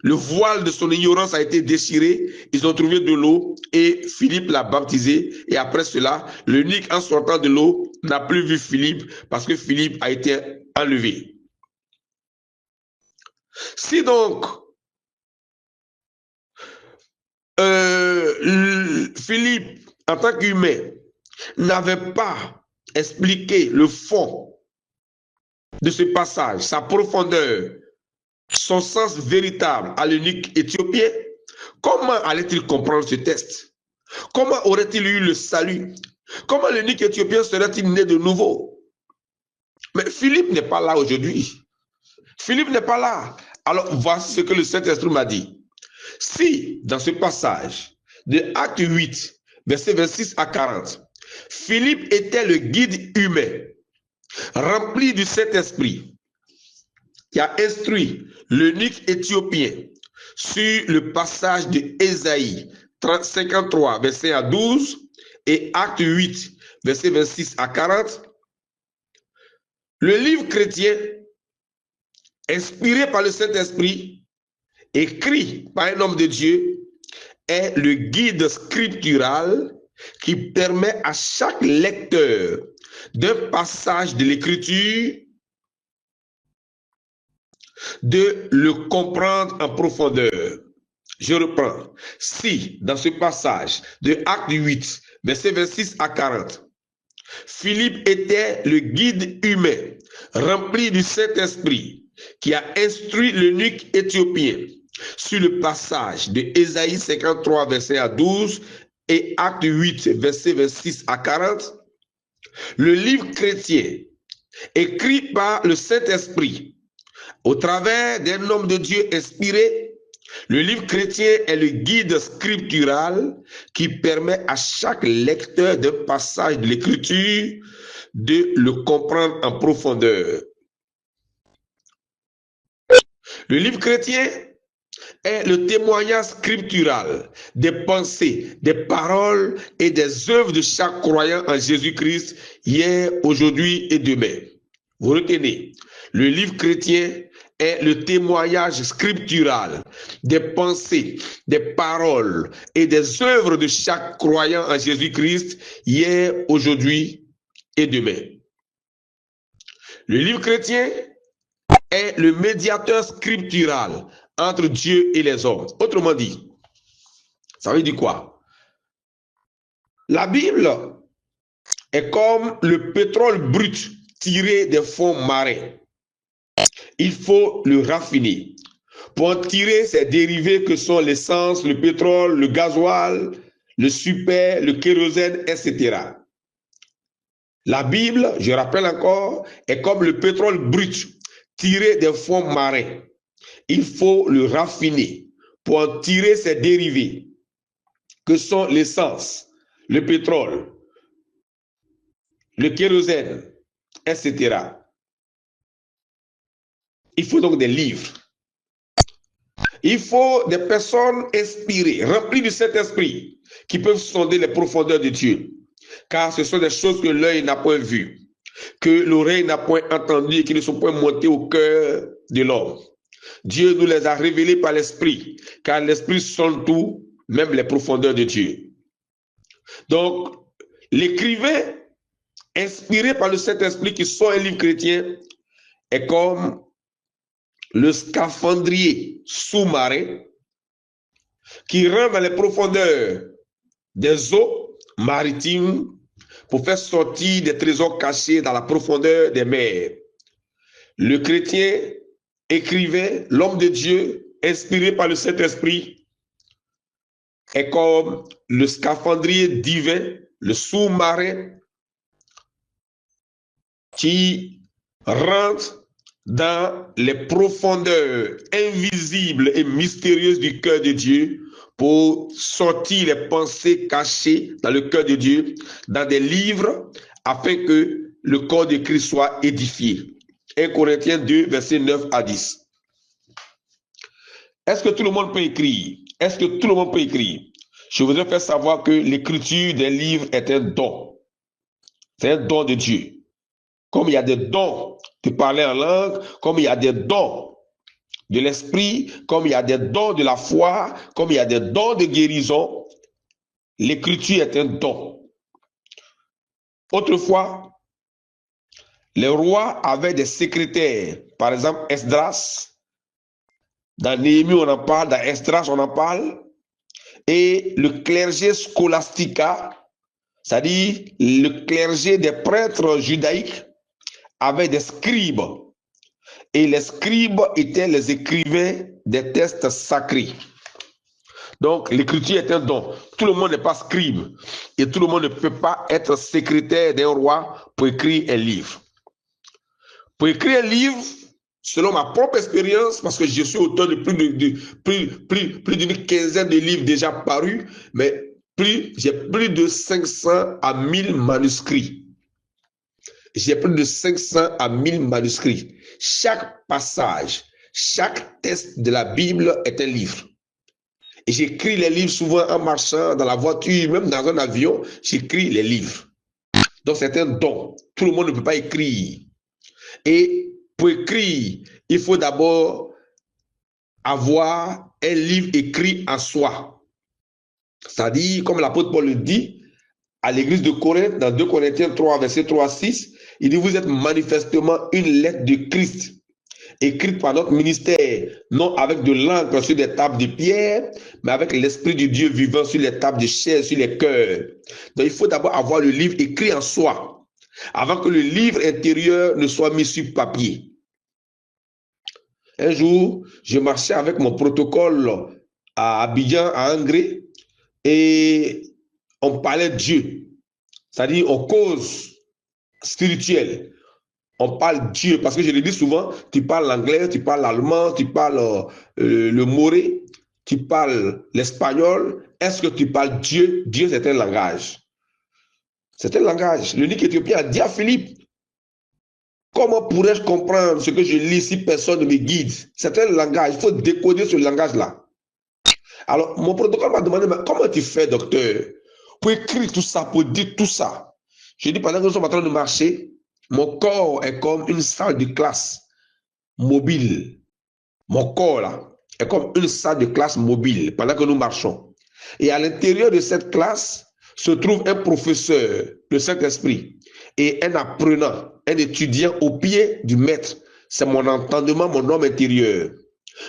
Le voile de son ignorance a été déchiré. Ils ont trouvé de l'eau et Philippe l'a baptisé. Et après cela, l'eunuque, en sortant de l'eau, n'a plus vu Philippe parce que Philippe a été enlevé. Si donc Philippe, en tant qu'humain, n'avait pas expliqué le fond de ce passage, sa profondeur, son sens véritable à l'eunuque éthiopien, comment allait-il comprendre ce texte? Comment aurait-il eu le salut? Comment l'eunuque éthiopien serait-il né de nouveau? Mais Philippe n'est pas là aujourd'hui. Philippe n'est pas là. Alors voici ce que le Saint-Esprit m'a dit. Si, dans ce passage de Acte 8, versets 26 à 40, Philippe était le guide humain, rempli du Saint-Esprit, qui a instruit l'eunuque éthiopien sur le passage de Ésaïe 53, verset à 12, et Acte 8, verset 26 à 40, le livre chrétien, inspiré par le Saint-Esprit, écrit par un homme de Dieu, est le guide scriptural qui permet à chaque lecteur d'un passage de l'Écriture de le comprendre en profondeur. Je reprends. Si, dans ce passage de Acte 8, versets 26 à 40, Philippe était le guide humain, rempli du Saint-Esprit, qui a instruit l'eunuque éthiopien sur le passage de Ésaïe 53, verset à 12, et Acte 8, verset 26 à 40, le livre chrétien, écrit par le Saint-Esprit, au travers d'un homme de Dieu inspiré, le livre chrétien est le guide scriptural qui permet à chaque lecteur d'un passage de l'Écriture de le comprendre en profondeur. Le livre chrétien est le témoignage scriptural des pensées, des paroles et des œuvres de chaque croyant en Jésus-Christ, hier, aujourd'hui et demain. Vous retenez, le livre chrétien est le témoignage scriptural des pensées, des paroles et des œuvres de chaque croyant en Jésus-Christ, hier, aujourd'hui et demain. Le livre chrétien est le médiateur scriptural entre Dieu et les hommes. Autrement dit, ça veut dire quoi? La Bible est comme le pétrole brut tiré des fonds marins. Il faut le raffiner pour en tirer ces dérivés que sont l'essence, le pétrole, le gasoil, le super, le kérosène, etc. La Bible, je rappelle encore, est comme le pétrole brut tiré des fonds marins. Il faut le raffiner pour en tirer ces dérivés que sont l'essence, le pétrole, le kérosène, etc. Il faut donc des livres. Il faut des personnes inspirées, remplies du Saint-Esprit, qui peuvent sonder les profondeurs de Dieu. Car ce sont des choses que l'œil n'a point vues, que l'oreille n'a point entendues et qui ne sont point montées au cœur de l'homme. Dieu nous les a révélées par l'Esprit, car l'Esprit sonde tout, même les profondeurs de Dieu. Donc, l'écrivain, inspiré par le Saint-Esprit, qui sont un livre chrétien, est comme le scaphandrier sous-marin qui rentre dans les profondeurs des eaux maritimes pour faire sortir des trésors cachés dans la profondeur des mers. Le chrétien écrivait, l'homme de Dieu, inspiré par le Saint-Esprit, est comme le scaphandrier divin, le sous-marin, qui rentre dans les profondeurs invisibles et mystérieuses du cœur de Dieu pour sortir les pensées cachées dans le cœur de Dieu, dans des livres, afin que le corps de Christ soit édifié. 1 Corinthiens 2, versets 9 à 10. Est-ce que tout le monde peut écrire? Est-ce que tout le monde peut écrire? Je voudrais faire savoir que l'écriture des livres est un don. C'est un don de Dieu. Comme il y a des dons de parler en langue, comme il y a des dons de l'esprit, comme il y a des dons de la foi, comme il y a des dons de guérison, l'écriture est un don. Autrefois, les rois avaient des secrétaires, par exemple Esdras. Dans Néhémie, on en parle, dans Esdras, on en parle. Et le clergé scolastica, c'est-à-dire le clergé des prêtres judaïques, avait des scribes. Et les scribes étaient les écrivains des textes sacrés. Donc, l'écriture est un don. Tout le monde n'est pas scribe. Et tout le monde ne peut pas être secrétaire d'un roi pour écrire un livre. Pour écrire un livre, selon ma propre expérience, parce que je suis auteur de plus d'une quinzaine de livres déjà parus, mais j'ai plus de 500 à 1000 manuscrits. J'ai plus de 500 à 1000 manuscrits. Chaque passage, chaque texte de la Bible est un livre. Et j'écris les livres souvent en marchant, dans la voiture, même dans un avion, j'écris les livres. Donc c'est un don. Tout le monde ne peut pas écrire. Et pour écrire, il faut d'abord avoir un livre écrit en soi. C'est-à-dire, comme l'apôtre Paul le dit à l'église de Corinthe, dans 2 Corinthiens 3, verset 3 à 6, il dit, vous êtes manifestement une lettre de Christ, écrite par notre ministère, non avec de l'encre sur des tables de pierre, mais avec l'Esprit de Dieu vivant sur les tables de chair, sur les cœurs. Donc, il faut d'abord avoir le livre écrit en soi, avant que le livre intérieur ne soit mis sur papier. Un jour, je marchais avec mon protocole à Abidjan, à Angré, et on parlait de Dieu. C'est-à-dire, on cause spirituelle. On parle Dieu, parce que je le dis souvent, tu parles l'anglais, tu parles l'allemand, tu parles le moré, tu parles l'espagnol. Est-ce que tu parles Dieu? Dieu, c'est un langage. C'est un langage. Le Nick éthiopien a dit à Philippe, comment pourrais-je comprendre ce que je lis si personne ne me guide? C'est un langage. Il faut décoder ce langage-là. Alors, mon protocole m'a demandé, mais comment tu fais, docteur, pour écrire tout ça, pour dire tout ça? J'ai dit, pendant que nous sommes en train de marcher, mon corps est comme une salle de classe mobile. Mon corps, là, est comme une salle de classe mobile pendant que nous marchons. Et à l'intérieur de cette classe se trouve un professeur, le Saint-Esprit, et un apprenant, un étudiant au pied du maître. C'est mon entendement, mon homme intérieur.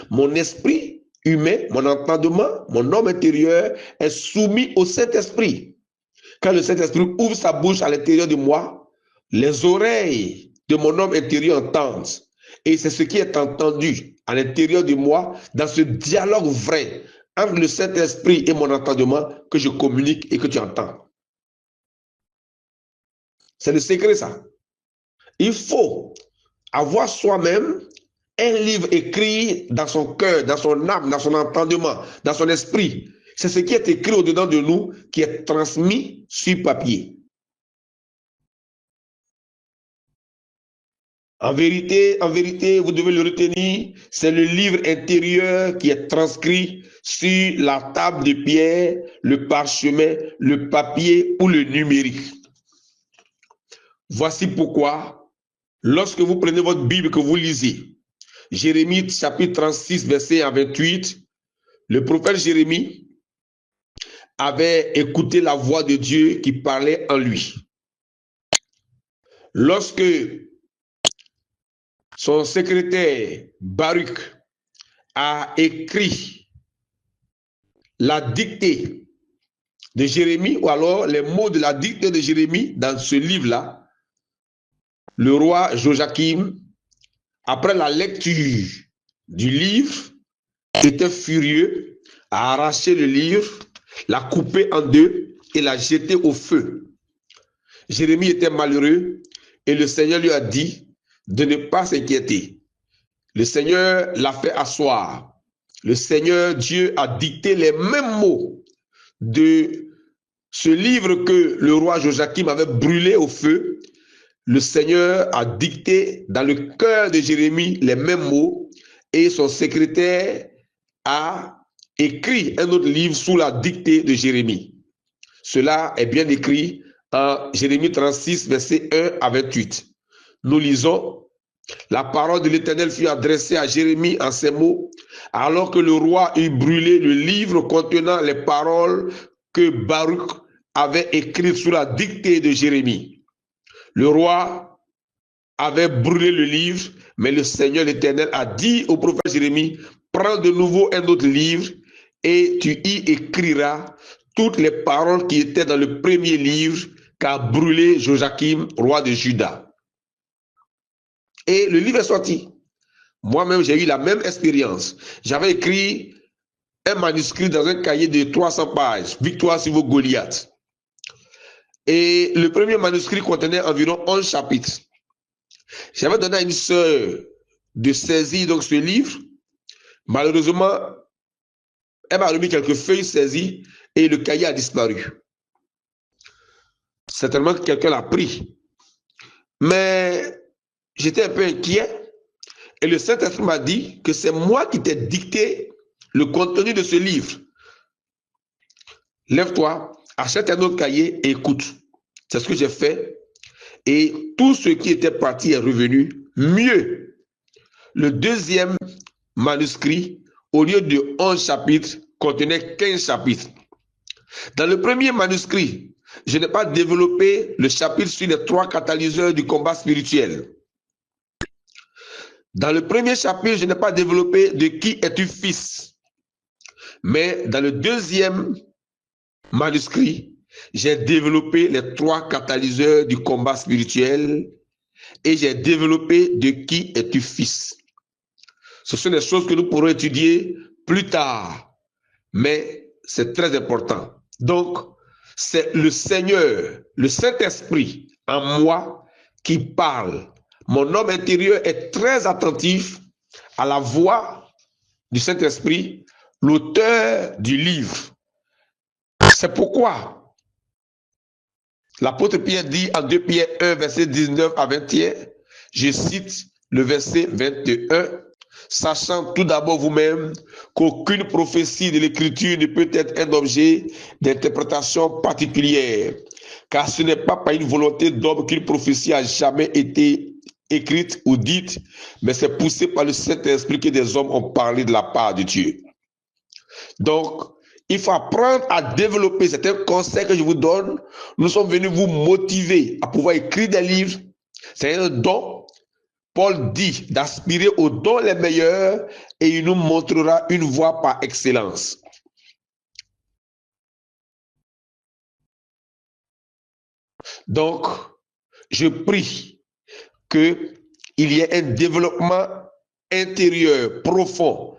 Mon esprit humain, mon entendement, mon homme intérieur est soumis au Saint-Esprit. Quand le Saint-Esprit ouvre sa bouche à l'intérieur de moi, les oreilles de mon homme intérieur entendent. Et c'est ce qui est entendu à l'intérieur de moi, dans ce dialogue vrai entre le Saint-Esprit et mon entendement, que je communique et que tu entends. C'est le secret, ça. Il faut avoir soi-même un livre écrit dans son cœur, dans son âme, dans son entendement, dans son esprit. C'est ce qui est écrit au-dedans de nous, qui est transmis sur papier. En vérité, vous devez le retenir, c'est le livre intérieur qui est transcrit sur la table de pierre, le parchemin, le papier ou le numérique. Voici pourquoi, lorsque vous prenez votre Bible que vous lisez, Jérémie chapitre 36, verset 28, le prophète Jérémie avait écouté la voix de Dieu qui parlait en lui. Lorsque son secrétaire Baruch a écrit la dictée de Jérémie, ou alors les mots de la dictée de Jérémie dans ce livre-là, le roi Joachim, après la lecture du livre, était furieux, a arraché le livre, l'a coupé en deux et l'a jeté au feu. Jérémie était malheureux et le Seigneur lui a dit de ne pas s'inquiéter. Le Seigneur l'a fait asseoir. Le Seigneur Dieu a dicté les mêmes mots de ce livre que le roi Joachim avait brûlé au feu. Le Seigneur a dicté dans le cœur de Jérémie les mêmes mots et son secrétaire a écrit un autre livre sous la dictée de Jérémie. Cela est bien écrit en Jérémie 36, verset 1 à 28. Nous lisons, la parole de l'Éternel fut adressée à Jérémie en ces mots, alors que le roi eut brûlé le livre contenant les paroles que Baruch avait écrites sous la dictée de Jérémie. Le roi avait brûlé le livre, mais le Seigneur l'Éternel a dit au prophète Jérémie, prends de nouveau un autre livre et tu y écriras toutes les paroles qui étaient dans le premier livre qu'a brûlé Joachim, roi de Juda. Et le livre est sorti. Moi-même, j'ai eu la même expérience. J'avais écrit un manuscrit dans un cahier de 300 pages, Victoire sur vos Goliaths. Et le premier manuscrit contenait environ 11 chapitres. J'avais donné à une sœur de saisir donc ce livre. Malheureusement, elle m'a remis quelques feuilles saisies et le cahier a disparu. Certainement que quelqu'un l'a pris. Mais j'étais un peu inquiet. Et le Saint-Esprit m'a dit que c'est moi qui t'ai dicté le contenu de ce livre. Lève-toi, achète un autre cahier et écoute. C'est ce que j'ai fait. Et tout ce qui était parti est revenu mieux. Le deuxième manuscrit, au lieu de 11 chapitres, contenait 15 chapitres. Dans le premier manuscrit, je n'ai pas développé le chapitre sur les 3 catalyseurs du combat spirituel. Dans le premier chapitre, je n'ai pas développé de qui es-tu fils. Mais dans le deuxième manuscrit, j'ai développé les 3 catalyseurs du combat spirituel et j'ai développé de qui es-tu fils. Ce sont des choses que nous pourrons étudier plus tard, mais c'est très important. Donc, c'est le Seigneur, le Saint-Esprit en moi qui parle. Mon homme intérieur est très attentif à la voix du Saint-Esprit, l'auteur du livre. C'est pourquoi l'apôtre Pierre dit en 2 Pierre 1, verset 19 à 21, je cite le verset 21, sachant tout d'abord vous-même qu'aucune prophétie de l'Écriture ne peut être un objet d'interprétation particulière, car ce n'est pas par une volonté d'homme qu'une prophétie a jamais été écrite ou dite, mais c'est poussé par le Saint-Esprit que des hommes ont parlé de la part de Dieu. Donc, il faut apprendre à développer. C'est un conseil que je vous donne. Nous sommes venus vous motiver à pouvoir écrire des livres. C'est un don. Paul dit d'aspirer aux dons les meilleurs et il nous montrera une voie par excellence. Donc, je prie qu'il y ait un développement intérieur profond,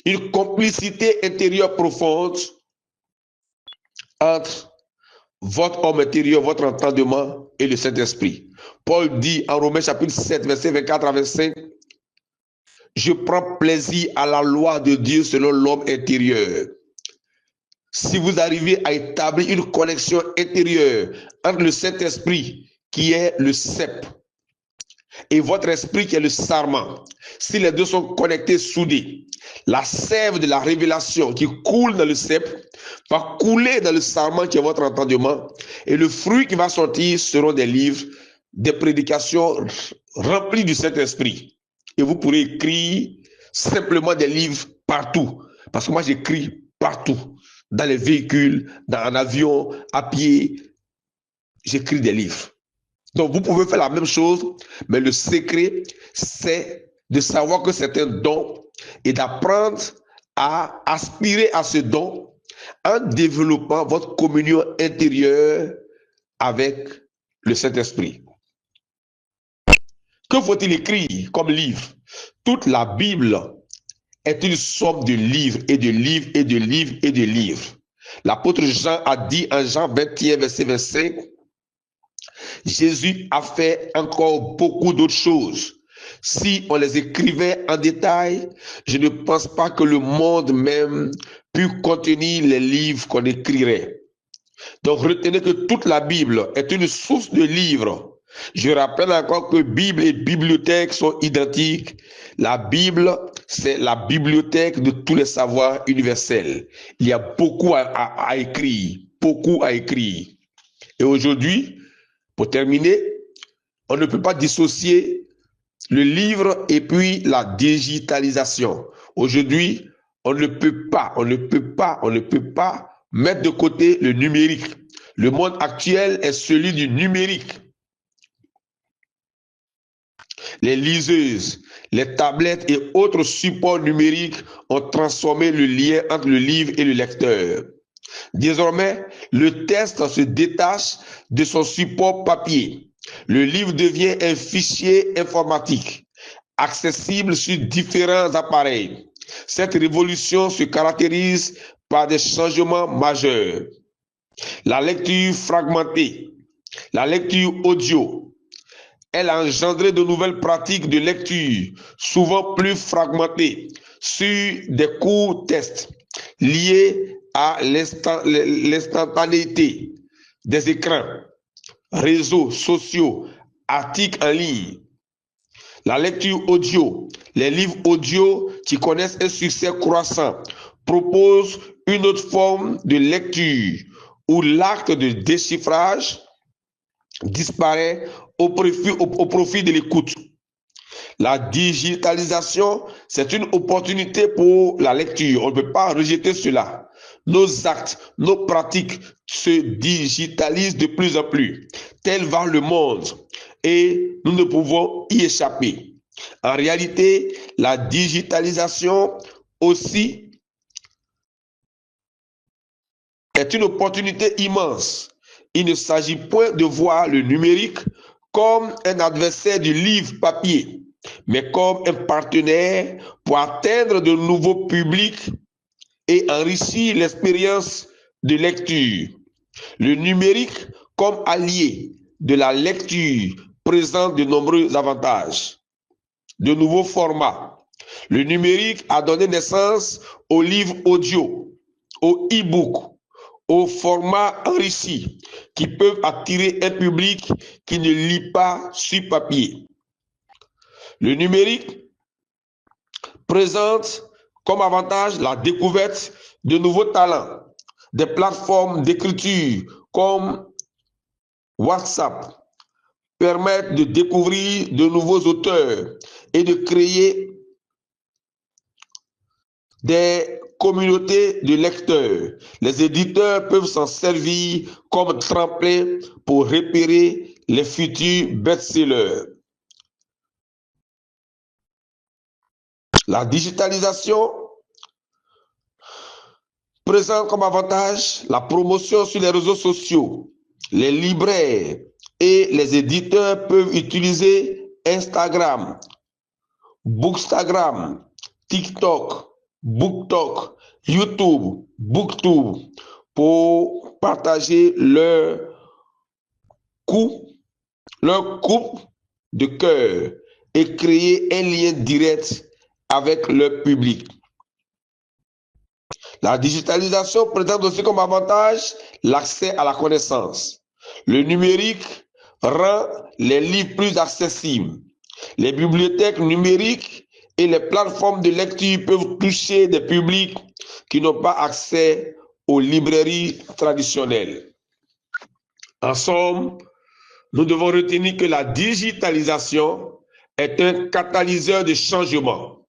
une complicité intérieure profonde entre votre homme intérieur, votre entendement et le Saint-Esprit. Paul dit en Romains chapitre 7, verset 24 à 25, « Je prends plaisir à la loi de Dieu selon l'homme intérieur. » Si vous arrivez à établir une connexion intérieure entre le Saint-Esprit, qui est le cep, et votre esprit qui est le sarment, si les deux sont connectés, soudés, la sève de la révélation qui coule dans le cep va couler dans le sarment qui est votre entendement, et le fruit qui va sortir seront des livres, des prédications remplies du Saint-Esprit. Et vous pourrez écrire simplement des livres partout, parce que moi j'écris partout, dans les véhicules, dans un avion, à pied, j'écris des livres. Donc, vous pouvez faire la même chose, mais le secret, c'est de savoir que c'est un don et d'apprendre à aspirer à ce don en développant votre communion intérieure avec le Saint-Esprit. Que faut-il écrire comme livre? Toute la Bible est une somme de livres et de livres et de livres et de livres. L'apôtre Jean a dit en Jean 21, verset 25, Jésus a fait encore beaucoup d'autres choses. Si on les écrivait en détail, je ne pense pas que le monde même pût contenir les livres qu'on écrirait. Donc retenez que toute la Bible est une source de livres. Je rappelle encore que Bible et bibliothèque sont identiques. La Bible, c'est la bibliothèque de tous les savoirs universels. Il y a beaucoup à écrire, beaucoup à écrire. Et aujourd'hui, pour terminer, on ne peut pas dissocier le livre et puis la digitalisation. Aujourd'hui, on ne peut pas mettre de côté le numérique. Le monde actuel est celui du numérique. Les liseuses, les tablettes et autres supports numériques ont transformé le lien entre le livre et le lecteur. Désormais, le texte se détache de son support papier. Le livre devient un fichier informatique, accessible sur différents appareils. Cette révolution se caractérise par des changements majeurs. La lecture fragmentée, la lecture audio, elle a engendré de nouvelles pratiques de lecture, souvent plus fragmentées, sur des courts textes liés à l'instantanéité des écrans, réseaux sociaux, articles en ligne. La lecture audio, les livres audio qui connaissent un succès croissant, proposent une autre forme de lecture où l'acte de déchiffrage disparaît au profit de l'écoute. La digitalisation, c'est une opportunité pour la lecture. On ne peut pas rejeter cela. Nos actes, nos pratiques se digitalisent de plus en plus. Tel va le monde et nous ne pouvons y échapper. En réalité, la digitalisation aussi est une opportunité immense. Il ne s'agit point de voir le numérique comme un adversaire du livre papier, mais comme un partenaire pour atteindre de nouveaux publics et enrichir l'expérience de lecture. Le numérique comme allié de la lecture présente de nombreux avantages. De nouveaux formats. Le numérique a donné naissance aux livres audio, aux e-books, aux formats enrichis qui peuvent attirer un public qui ne lit pas sur papier. Le numérique présente comme avantage la découverte de nouveaux talents, des plateformes d'écriture comme WhatsApp permettent de découvrir de nouveaux auteurs et de créer des communautés de lecteurs. Les éditeurs peuvent s'en servir comme tremplin pour repérer les futurs best-sellers. La digitalisation présente comme avantage la promotion sur les réseaux sociaux. Les libraires et les éditeurs peuvent utiliser Instagram, Bookstagram, TikTok, BookTok, YouTube, BookTube pour partager leur coup de cœur et créer un lien direct avec le public. La digitalisation présente aussi comme avantage l'accès à la connaissance. Le numérique rend les livres plus accessibles. Les bibliothèques numériques et les plateformes de lecture peuvent toucher des publics qui n'ont pas accès aux librairies traditionnelles. En somme, nous devons retenir que la digitalisation est un catalyseur de changement.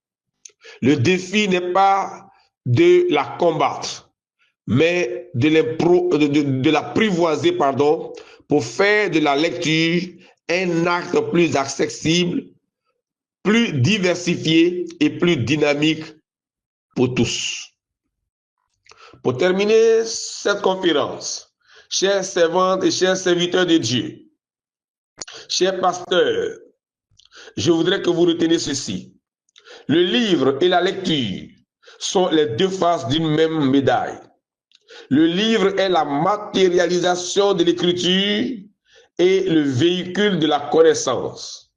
Le défi n'est pas de la combattre, mais de l'apprivoiser, pour faire de la lecture un acte plus accessible, plus diversifié et plus dynamique pour tous. Pour terminer cette conférence, chers servantes et chers serviteurs de Dieu, chers pasteurs, je voudrais que vous reteniez ceci. Le livre et la lecture sont les deux faces d'une même médaille. Le livre est la matérialisation de l'écriture et le véhicule de la connaissance,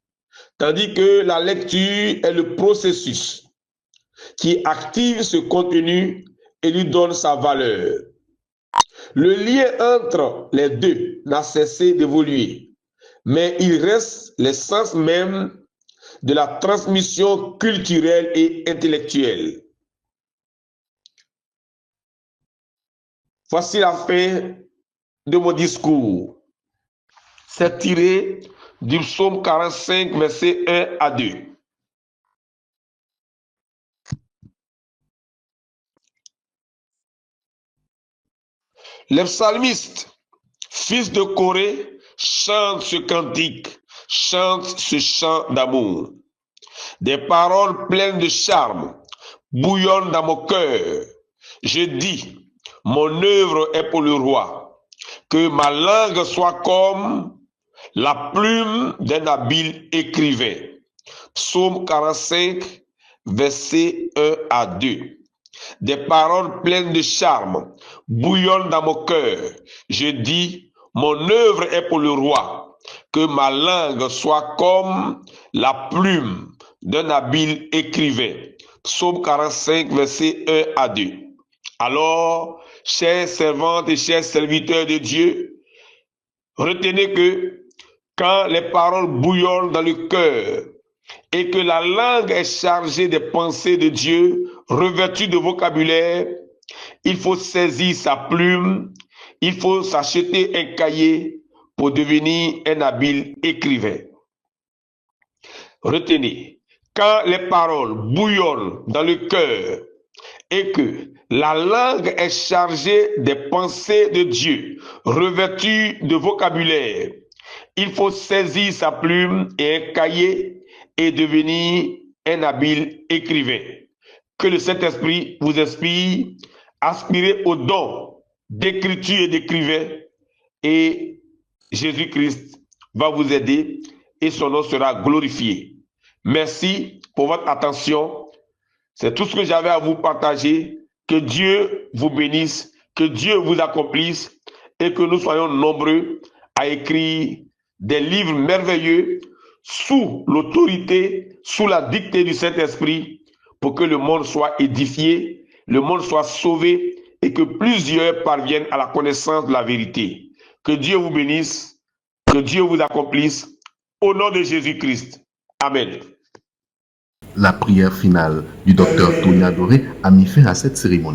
tandis que la lecture est le processus qui active ce contenu et lui donne sa valeur. Le lien entre les deux n'a cessé d'évoluer, mais il reste l'essence même de la transmission culturelle et intellectuelle. Voici la fin de mon discours. C'est tiré du psaume 45, versets 1 à 2. Les psalmistes, fils de Corée, chantent ce cantique chante ce chant d'amour. Des paroles pleines de charme bouillonnent dans mon cœur. Je dis, mon œuvre est pour le roi. Que ma langue soit comme la plume d'un habile écrivain. Psaume 45, versets 1 à 2. Des paroles pleines de charme bouillonnent dans mon cœur. Je dis, mon œuvre est pour le roi. Que ma langue soit comme la plume d'un habile écrivain. Psaume 45, versets 1 à 2. Alors, chers servantes et chers serviteurs de Dieu, retenez que quand les paroles bouillonnent dans le cœur et que la langue est chargée des pensées de Dieu, revêtue de vocabulaire, il faut saisir sa plume, il faut s'acheter un cahier pour devenir un habile écrivain. Retenez, quand les paroles bouillonnent dans le cœur et que la langue est chargée des pensées de Dieu, revêtue de vocabulaire, il faut saisir sa plume et un cahier et devenir un habile écrivain. Que le Saint-Esprit vous inspire, aspirez au don d'écriture et d'écrivain, et Jésus-Christ va vous aider et son nom sera glorifié. Merci pour votre attention. C'est tout ce que j'avais à vous partager. Que Dieu vous bénisse, que Dieu vous accomplisse et que nous soyons nombreux à écrire des livres merveilleux sous l'autorité, sous la dictée du Saint-Esprit pour que le monde soit édifié, le monde soit sauvé et que plusieurs parviennent à la connaissance de la vérité. Que Dieu vous bénisse, que Dieu vous accomplisse au nom de Jésus-Christ. Amen. La prière finale du docteur Tony Adoré a mis fin à cette cérémonie.